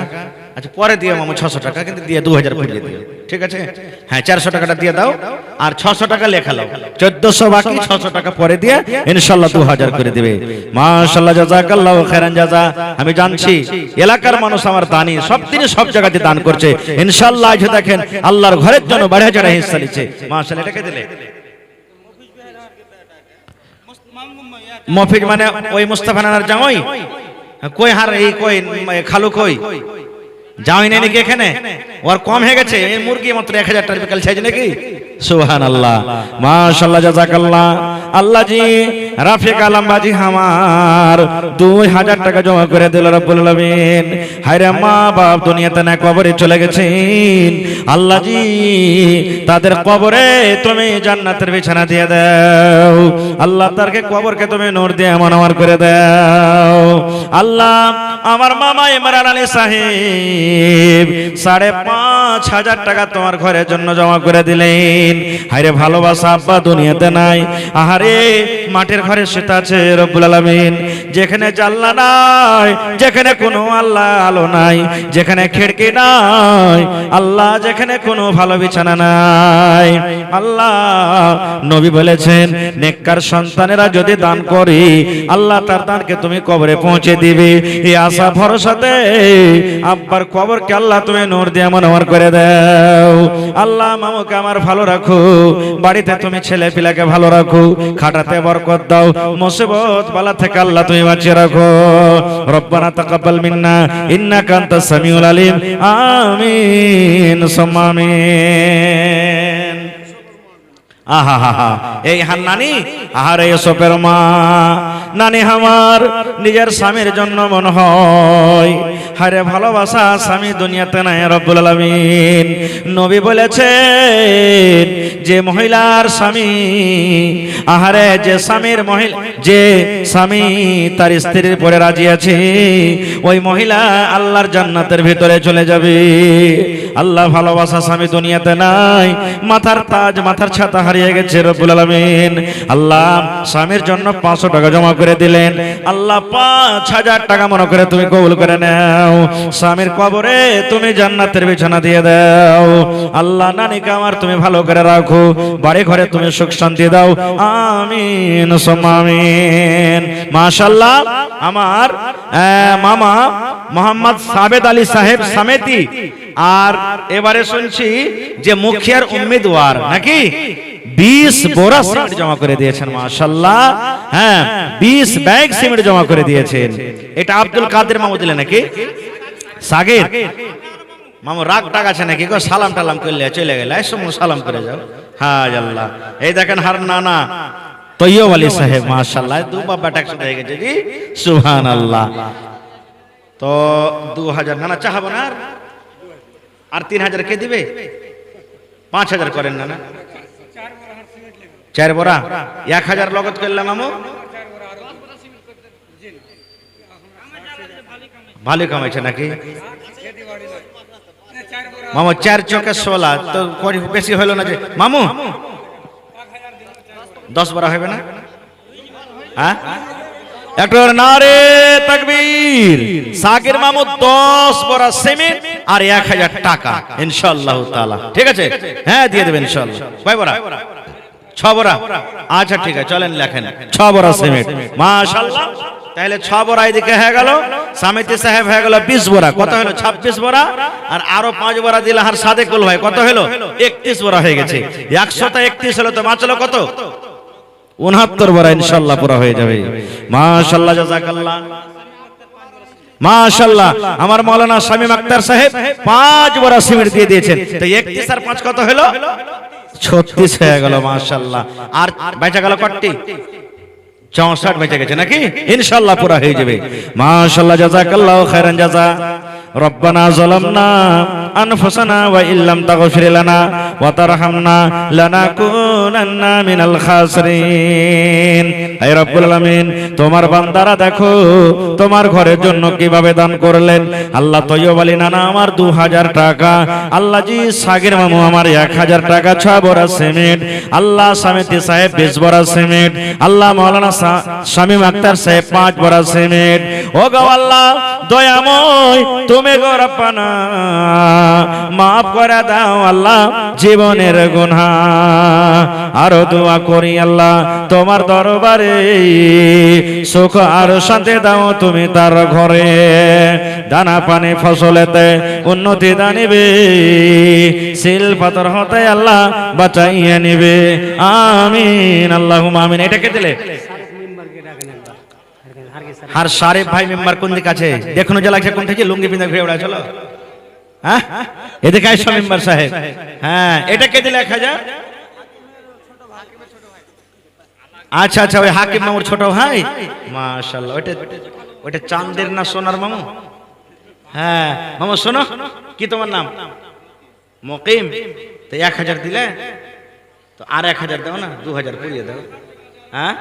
আচ্ছা, পরে দিয়ে মামু 600 টাকা, কিন্তু দিয়ে 2000 ফুরিয়ে দিও। ঠিক আছে? হ্যাঁ, 400 টাকাটা দিয়ে দাও, আর 600 টাকা লেখা লাও। 1400 বাকি, 600 টাকা পরে দিয়ে ইনশাআল্লাহ 2000 করে দিবে। মাশাআল্লাহ, জাযাকাল্লাহু খায়রান জাযা। আমি জানছি এলাকার মানুষ আমার দানি, সব দিনে সব জায়গাতে দান করছে ইনশাআল্লাহ। আজ দেখেন আল্লাহর ঘরের জন্য 12,000 হিস্সা নিচ্ছে। মাশাআল্লাহ, এটাকে দিলে মফিজ মানে ওই মুস্তাফা নানার জামাই কই? হার এই কই খালু কই? জামাই নেই নাকি এখানে? ওর কম হয়ে গেছে, এই মুরগি মাত্র 1000 টাকা বিকাল চাইছে নাকি? সুবহানাল্লাহ, মাশাআল্লাহ, জাযাকাল্লাহ। আল্লাহ জি রাফিক আলম বাজি আমার 2000 টাকা জমা করে দিল রব্বুল আলামিন। হায়রে মা বাপ দুনিয়াতে না, কবরে চলে গেছেন। আল্লাহ জি তাদের কবরে তুমি জান্নাতের বিছানা দিয়ে দাও। আল্লাহ তারকে কবরকে তুমি নূর দিয়ে মনোহর করে দাও। আল্লাহ আমার মামা ইমরান আলী সাহেব 5500 টাকা তোমার ঘরের জন্য জমা করে দিলেন। হায়রে ভালোবাসা আব্বা দুনিয়াতে নাই। আহারে মাটির ঘরে সেটা আছে রব্বুল আলামিন, যেখানে জানলা নাই, যেখানে কোনো আল্লাহ আলো নাই, যেখানে খিড়কি নাই আল্লাহ, যেখানে কোনো ভালো বিছানা নাই আল্লাহ। নবী বলেছেন নেককার সন্তানেরা যদি দান করে আল্লাহ তার দানকে তুমি কবরে পৌঁছে দিবে। এই আশা ভরসাতে আব্বার কবরকে আল্লাহ তুমি নূর দিয়ে মনোহর করে দাও। আল্লাহ মামুকে আমার ভালো রাখো, বাড়িতে তুমি ছেলে পিলাকে ভালো রাখো, খাটাতে বরকত দাও, মুসিবত বালা থেকে আল্লাহ তুমি বাঁচিয়ে রাখো। রব্বানা তাকাব্বাল মিন্না ইন্নাকা আনতাস সামিউল আলিম। আমিন সুম্মা আমিন। আহা হা হা, এই হান্নানি আহারে ইউসুফের মা। নানি আমার নিজের স্বামীর জন্য মন হয় হারে ভালোবাসা স্বামী দুনিয়াতে নাই রব্বুল আলামিন। নবী বলেছেন যে মহিলার স্বামী, আহারে যে স্বামীর মহিলা, যে স্বামী তার স্ত্রীর পরে রাজি আছে, ওই মহিলা আল্লাহর জান্নাতের ভিতরে চলে যাবে। আল্লাহ ভালোবাসা স্বামী দুনিয়াতে নাই, মাথার তাজ মাথার ছাতা হারিয়ে গেছে রব্বুল আলামিন। আল্লাহ স্বামীর জন্য 500 টাকা জমা করে দিলেন, আল্লাহ 5000 টাকা মনে করে তুমি কবুল করে নাও। স্বামীর কবরে তুমি জান্নাতের বিছানা দিয়ে দাও। আল্লাহ নানিকে আমার তুমি ভালো করে রাখো, বাড়ি ঘরে তুমি সুখ শান্তি দাও, আমিন সুম্মা আমিন। মাশাআল্লাহ, আমার মামা মোহাম্মদ সাবেদ আলী সাহেব সামেতি, আর এবারে শুনছি যে মুখিয়ার উম্মিদওয়ার নাকি 20 বোরা সিমেন্ট জমা করে দিয়েছেন। মাশাআল্লাহ, হ্যাঁ 20 ব্যাগ সিমেন্ট জমা করে দিয়েছেন। এটা আব্দুল কাদের মামু দিলেন নাকি? সাগের মামু রাগ টাক আছে নাকি গো? সালাম টালাম করলে চলে গেলে সালাম করে যাও। হ্যাঁ আল্লাহ, এই দেখেন হার নানা তৈয়ব আলী সাহেব, মাশাআল্লাহ দু বাবা ট্যাক্স হয়ে গেছে জি, সুবহানাল্লাহ। তো 2000 নানা চাহাবো না, আর 3000 কে দিবে? 5000 করেন না, 4 বোরা 1000 লগত করলাম মামু, ভালো কামাইছে নাকি মামু? 4 চকে 16 তো বেশি হলো না যে মামু? 10 বোরা হবে না? হ্যাঁ একটু নারে তাকবীর। সাকির মামু 10 বোরা সিমেন্ট আর 1000 টাকা ইনশাআল্লাহ তাআলা, ঠিক আছে? হ্যাঁ দিয়ে দেবেন ইনশাআল্লাহ। কয় বোরা? 6 বোরা। আচ্ছা ঠিক আছে, চলেন লেখেন 6 বোরা সিমেন্ট। মাশাআল্লাহ, তাহলে 6 বোরা এদিকে হয়ে গেল, সামেতি সাহেব হয়ে গেল 20 বোরা, কত হলো? 26 বোরা। আর আরো 5 বোরা দিলে আর সাদেকুল ভাই কত হলো? 31 বোরা হয়ে গেছে। 131 হলো তো বাঁচলো কত? 69 বোরা ইনশাআল্লাহ পুরো হয়ে যাবে। মাশাআল্লাহ, জাযাকাল্লাহ। মাশাআল্লাহ, আমার মাওলানা শামীম আক্তার সাহেব 5 বোরা সিমেন্ট দিয়ে দিয়েছেন। তো 31 আর 5 কত হলো? 36 হয়ে গেল। মাশাআল্লাহ, আর বেঁচে গেল কতটি? 64 বেঁচে গেছে নাকি? ইনশাআল্লাহ পুরো হয়ে যাবে। মাশাআল্লাহ, জাযাকাল্লাহু খাইরান জাযা। রব্বানা যালামনা আনফুসানা ওয়া ইল্লাম তাগফির লানা ওয়া তারহামনা লানাকুনান্না মিনাল খাসিরিন। হে রব্বুল আলামিন, তোমার বান্দারা দেখো তোমার ঘরের জন্য কিভাবে দান করলেন। আল্লাহ তৈয়ব আলী নানা আমার 2000 টাকা, আল্লাহ জি সাগির মামু আমার 1000 টাকা, 6 বোরা সিমেন্ট, আল্লাহ সামেতি সাহেব 20 বোরা সিমেন্ট, আল্লাহ মাওলানা শামীম আক্তার সাহেব 5 বোরা সিমেন্ট। ও গো আল্লাহ দয়াময়, তুমি গো রব্বানা মাফ করে দাও আল্লাহ জীবনের গুনাহ। আরো দোয়া করি আল্লাহ তোমার দরবারে সুখ আর শান্তি দাও তুমি তার ঘরে, দানা পানি ফসলেতে উন্নতি দানিবে, সিল পাথর হতে আল্লাহ বাঁচাইয়ে নিবে, আমিন আল্লাহুম্মা আমিন। এটাকে দিলে আর শারিফ ভাই মেম্বার কোন দিকে আছে দেখুন, যে লাগছে কোন থেকে লুঙ্গি পিঁধে ঘুরে বেড়া চলো। হ্যাঁ এদিকে আইসো মেম্বার সাহেব। হ্যাঁ এটাকে দিলে 1000। আচ্ছা আচ্ছা, ওই হাকিম মামুর ছোট ভাই। মাশাআল্লাহ, ওইটা চাঁদের না সোনার মামু? হ্যাঁ মামু শোনো, কি তোমার নাম? মুকিম। তো 1000 দিলে, তো আর 1000 দাও না, 2000 পুড়িয়ে দাও। হ্যাঁ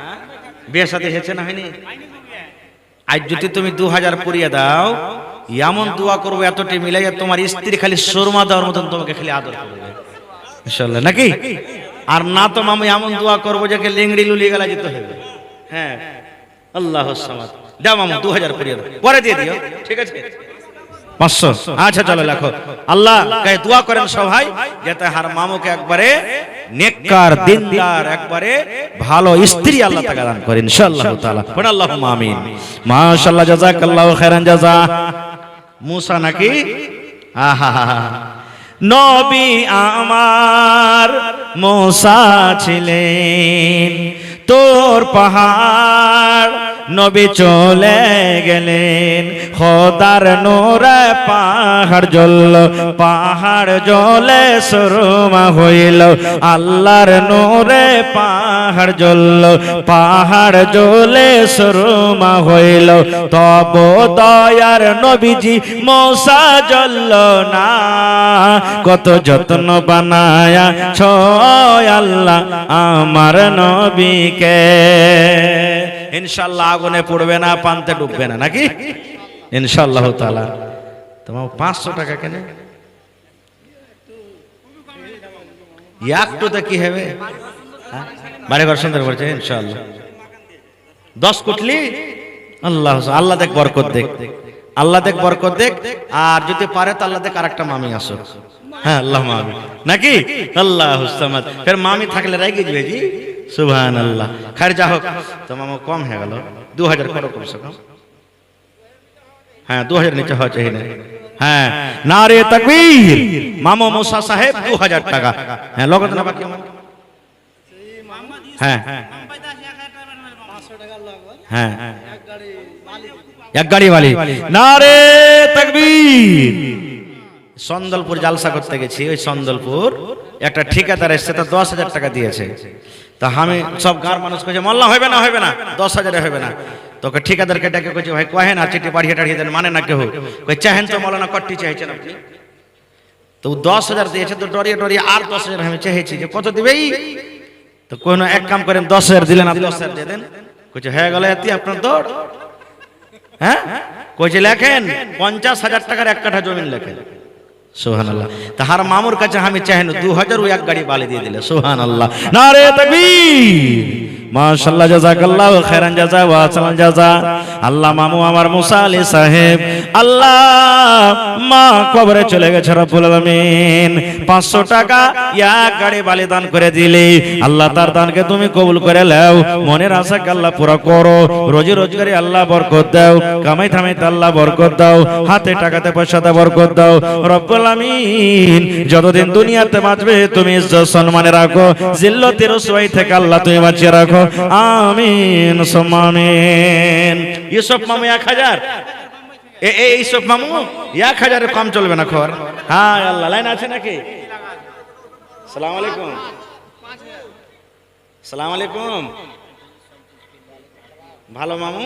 বিয়ে সাথে হয়েছে না হয়নি? আজ যদি তুমি 2000 পুড়িয়ে দাও, এমন দোয়া করবো এতটি মিলাইয়া তোমার স্ত্রী খালি সুরমা দেওয়ার মতন তোমাকে খালি আদর করবে ইনশাআল্লাহ, নাকি? আর না তো মামু এমন দোয়া করবো যে লিংড়ি লুলিয়ে গেলা যেতে হবে। হ্যাঁ আল্লাহুস সামাদ। দাও মামু 2000 পুড়িয়ে দাও, পরে দিয়ে দিও, ঠিক আছে? 500। আচ্ছা চলো লেখো। আল্লাহ কে দোয়া করেন সবাই যাতে হার মামুকে একবারে নেককার দিনদার একবারে ভালো স্ত্রী আল্লাহ তাআলা দান করেন ইনশাআল্লাহ তাআলা। পড় আল্লাহুম্মা আমিন। মাশাআল্লাহ, জাযাকাল্লাহু খাইরান জাযা। মুসা নাকি? আহা নবী আমার মুসা ছিলেন, তোর পাহাড় নবী চলে গেলেন, খোদার নূরে পাহাড় জ্বলল, পাহাড় জ্বলে সুরমা হইল, আল্লাহর নূরে পাহাড় জ্বলল, পাহাড় জ্বলে সুরমা হইল, তব দয়ার নবীজি মৌসা জ্বলল না, কত যত্ন বানায়া ছয় আল্লাহ আমার নবীকে। ইনশাআল্লাহ আগুনে পড়বে না, পান্তে ডুববে না, নাকি ইনশাআল্লাহ তাআলা। তোমার 500 টাকা কেন একটুতে কি হবে? বাড়ি ঘর সুন্দর করছে ইনশাআল্লাহ। 10 কুটলি আল্লাহ, আল্লাহ দেখ বরকত দেখ, আল্লাহ দেখ বরকত দেখ। আর যদি পারে তো আল্লাহ দেখ আরেকটা মামি আসো। হ্যাঁ আল্লাহ মামি, নাকি আল্লাহু সামাদ। ফের মামি থাকলে রেগে যাবে জি, সুবহানাল্লাহ। খার যা হোক, তো মামা কম হয়ে গেল, 2000 করো কমসে কম। হ্যাঁ 2000 নিচে হওয়া চাই না। হ্যাঁ নারে তাকবীর। মামা মুসা সাহেব 2000 টাকা। হ্যাঁ লগত না বাকি আমার। হ্যাঁ হ্যাঁ এক গাড়ি वाली নারে তাকবীর। সন্দলপুর জালসা করতে গেছি, ওই সন্দলপুর একটা ঠিকাদার এসছে, তো 10,000 টাকা দিয়েছে। তা আমি সব গাঁর মানুষ কইছে মোল্লা হবে না, হবে না, 10,000 হবে না। তোকে ঠিকাদারকে ডেকে কইছে ভাই কহে না, চিঠি পাঠিয়ে টাঠিয়ে দেন, মানে না কেউ। কই চাহেন তো মৌলানা কট্টি চাইছেন আপনি, তো 10,000 দিয়েছে। তো ডরিয়ে ডরিয়ে আর 10,000 আমি চেয়েছি যে কত দিবেই। তো কোন এক কাম করেন 10,000 দিলেন, আপনি 10,000 দিয়ে দেন। কইছে হয়ে গেল এতি আপনার দৌড়। হ্যাঁ কইছে লেখেন 50,000 টাকার এক কাঠা জমি লেখেন। সুবহানাল্লাহ। তাহার মামুর কাছে আমি চাইনি 2000, ও এক গাড়ি বালি দিয়ে দিলে। সুবহানাল্লাহ, নারে তাকবীর। মাশাআল্লাহ, জাযাকাল্লাহু খাইরান জাযা ওয়া আহসানাল জাযা। আল্লাহ মামু আমার মুসা আলী সাহেব, আল্লাহ মা কবরে চলে গেছে রব্বুল আলামিন। 500 টাকা এক গাড়ি বালি দান করে দিলি। আল্লাহ তার দানকে তুমি কবুল করে নাও, মনের আশাকে আল্লাহ পুরা করো, রোজি রোজগারে আল্লাহ বরকত দাও, কামাই থামাইতে আল্লাহ বরকত দাও, হাতে টাকাতে পয়সাতে বরকত দাও রব্বুল আলামিন। যতদিন দুনিয়াতে বাঁচবে তুমি ইজ্জত সম্মানে রাখো, জিল্লতের রসওয়াই থেকে আল্লাহ তুমি বাঁচিয়ে রাখো, আমিন সুম্মা আমিন। ইউসুফ মামু 1000, এইসব মামু 1000 কম চলবে না খবর। হ্যাঁ আল্লাহ, লাইন আছে নাকি? সালাম আলাইকুম, সালাম আলাইকুম। ভালো মামু,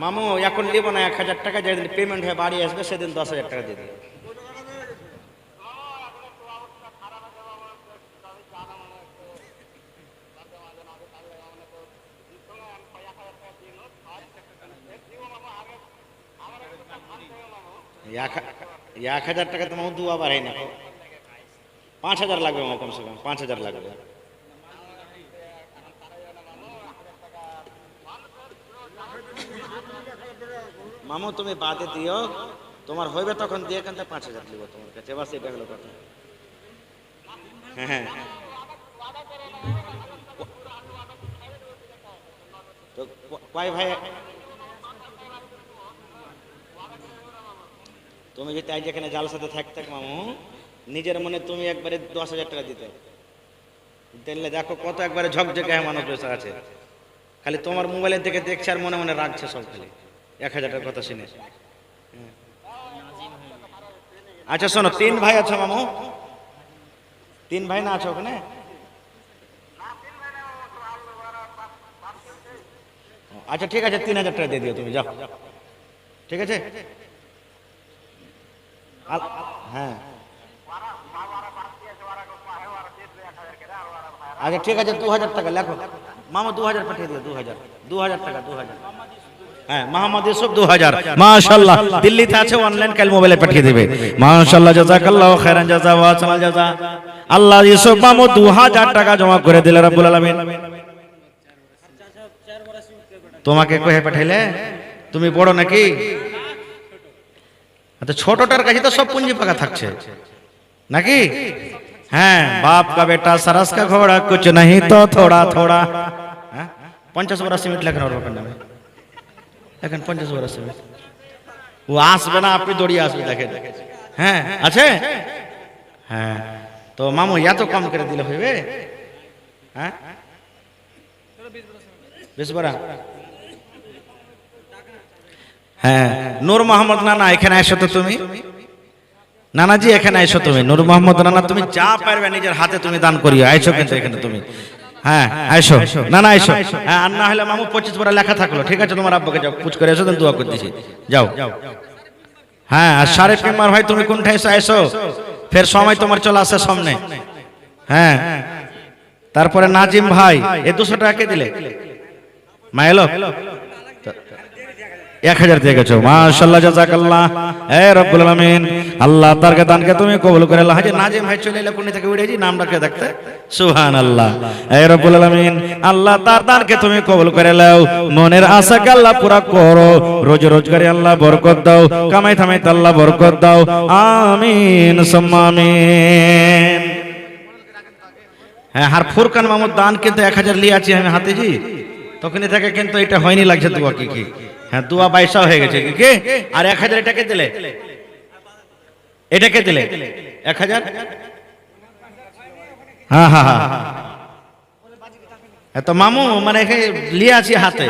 মামু এখন দিব না 1000 টাকা, যেদিন পেমেন্ট হয়ে বাড়ি আসবে সেদিন 10,000 টাকা দিয়ে দেবে। এক 1000 টাকা তো মামু দুয়া বাড়াই না, 5,000 লাগবে মামু, কমসে কম 5,000 লাগবে। মামু তুমি বাদে দিও, তোমার হইবে তখন দিয়ে এখান থেকে 5,000 দিব তোমার কাছে, বাস এটা হলো কথা। হ্যাঁ তো কয় ভাই, তুমি যদি আজ এখানে জালসাতে থাকতে মামু, নিজের মনে তুমি একবারে 10,000 টাকা দিতে দিলে, দেখো কত একবারে ঝকঝকে মানুষ বসে আছে, খালি তোমার মোবাইলের দিকে দেখছে আর মনে মনে রাখছে সব, খালি 1000 টাকার কথা শুনে। আচ্ছা শোনো, 3 ভাই আছো মামু, 3 ভাই না আছো ওখানে? আচ্ছা ঠিক আছে, 3,000 টাকা দিয়ে দিও তুমি, যাও, ঠিক আছে। হ্যাঁ আচ্ছা ঠিক আছে, 2000 টাকা লেখো মামা, 2000 পাঠিয়ে দিও, 2000 টাকা, 2000। হ্যাঁ মোহাম্মদ ইউসুফ 2000। মাশাআল্লাহ, দিল্লিতে আছে, অনলাইন কাল মোবাইলে পাঠিয়ে দিবে। মাশাআল্লাহ, জাযাকাল্লাহু খাইরান জাযা ওয়া আহসানাল জাযা। আল্লাহ ইউসুফ মামু 2000 টাকা জমা করে দিলে রব্বুল আলামিন। তোমাকে কহে পাঠাইলে? তুমি বড় নাকি? আচ্ছা ছোটটার কাছে তো সব পুঁজি পাকা থাকছে নাকি? হ্যাঁ, বাপ কা বেটা सरस का घोड़ा कुछ नहीं तो थोड़ा थोड़ा। 50 বরস মিনিট লেখেন ওর বাপের নামে, দেখেন 50 বরস মিনিট। ও আসবে না, আপনি দৌড়িয়ে আসবে, দেখেন। হ্যাঁ আছে। হ্যাঁ তো মামু এত কম করে দিলে হইবে? হ্যাঁ 20 বড়া। হ্যাঁ নূর মোহাম্মদ নানা এখানে এসো তো তুমি, নানাজি এখানে এসো তুমি, নূর মোহাম্মদ নানা তুমি যা পারবে নিজের হাতে তুমি দান করিও, আইসো কিন্তু এখানে তুমি। হ্যাঁ আইসো নানা আইসো। হ্যাঁ আর না হলে মামু 25 বড়া লেখা থাকলো, ঠিক আছে তোমার আব্বাকে যাও পুচ করে এসো, দোয়া করে দিছি যাও। হ্যাঁ আর সারে পেমার ভাই তুমি কোনটা এসো এসো, ফের সময় তোমার চলে আসে সামনে। হ্যাঁ তারপরে নাজিম ভাই এ 200 টাকা কে দিলে? মা এলো 1000 দিয়ে গেছো, মাশাআল্লাহ জাযাকাল্লাহ। এ রব্বুল আলামিন আল্লাহ তার দানকে তুমি কবুল করে আল্লাহ। হাজি নাজিম ভাই চলে এলো কোন থেকে উঠেছি নামটাকে দেখতে, সুবহানাল্লাহ। এ রব্বুল আলামিন আল্লাহ তার দানকে তুমি কবুল করে নাও, মনের আশাকে আল্লাহ পুরা করো, রোজ রোজগারে আল্লাহ বরকত দাও, কামাই থামাইতে আল্লাহ বরকত দাও, আমিন সুম্মা আমিন। হ্যাঁ আর ফুরকান মামুদ দান কিন্তু 1000 লিয়ে আছি আমি হাতে জি, তখনই থেকে কিন্তু এটা হয়নি লাগছে দোয়া কি কি। হ্যাঁ দোয়া 22 হয়ে গেছে কি কি। আর 1000 এটাকে দিলে, এটাকে দিলে 1000। হ্যাঁ হ্যাঁ হ্যাঁ তো মামু মানে লিয়ে আছি হাতে।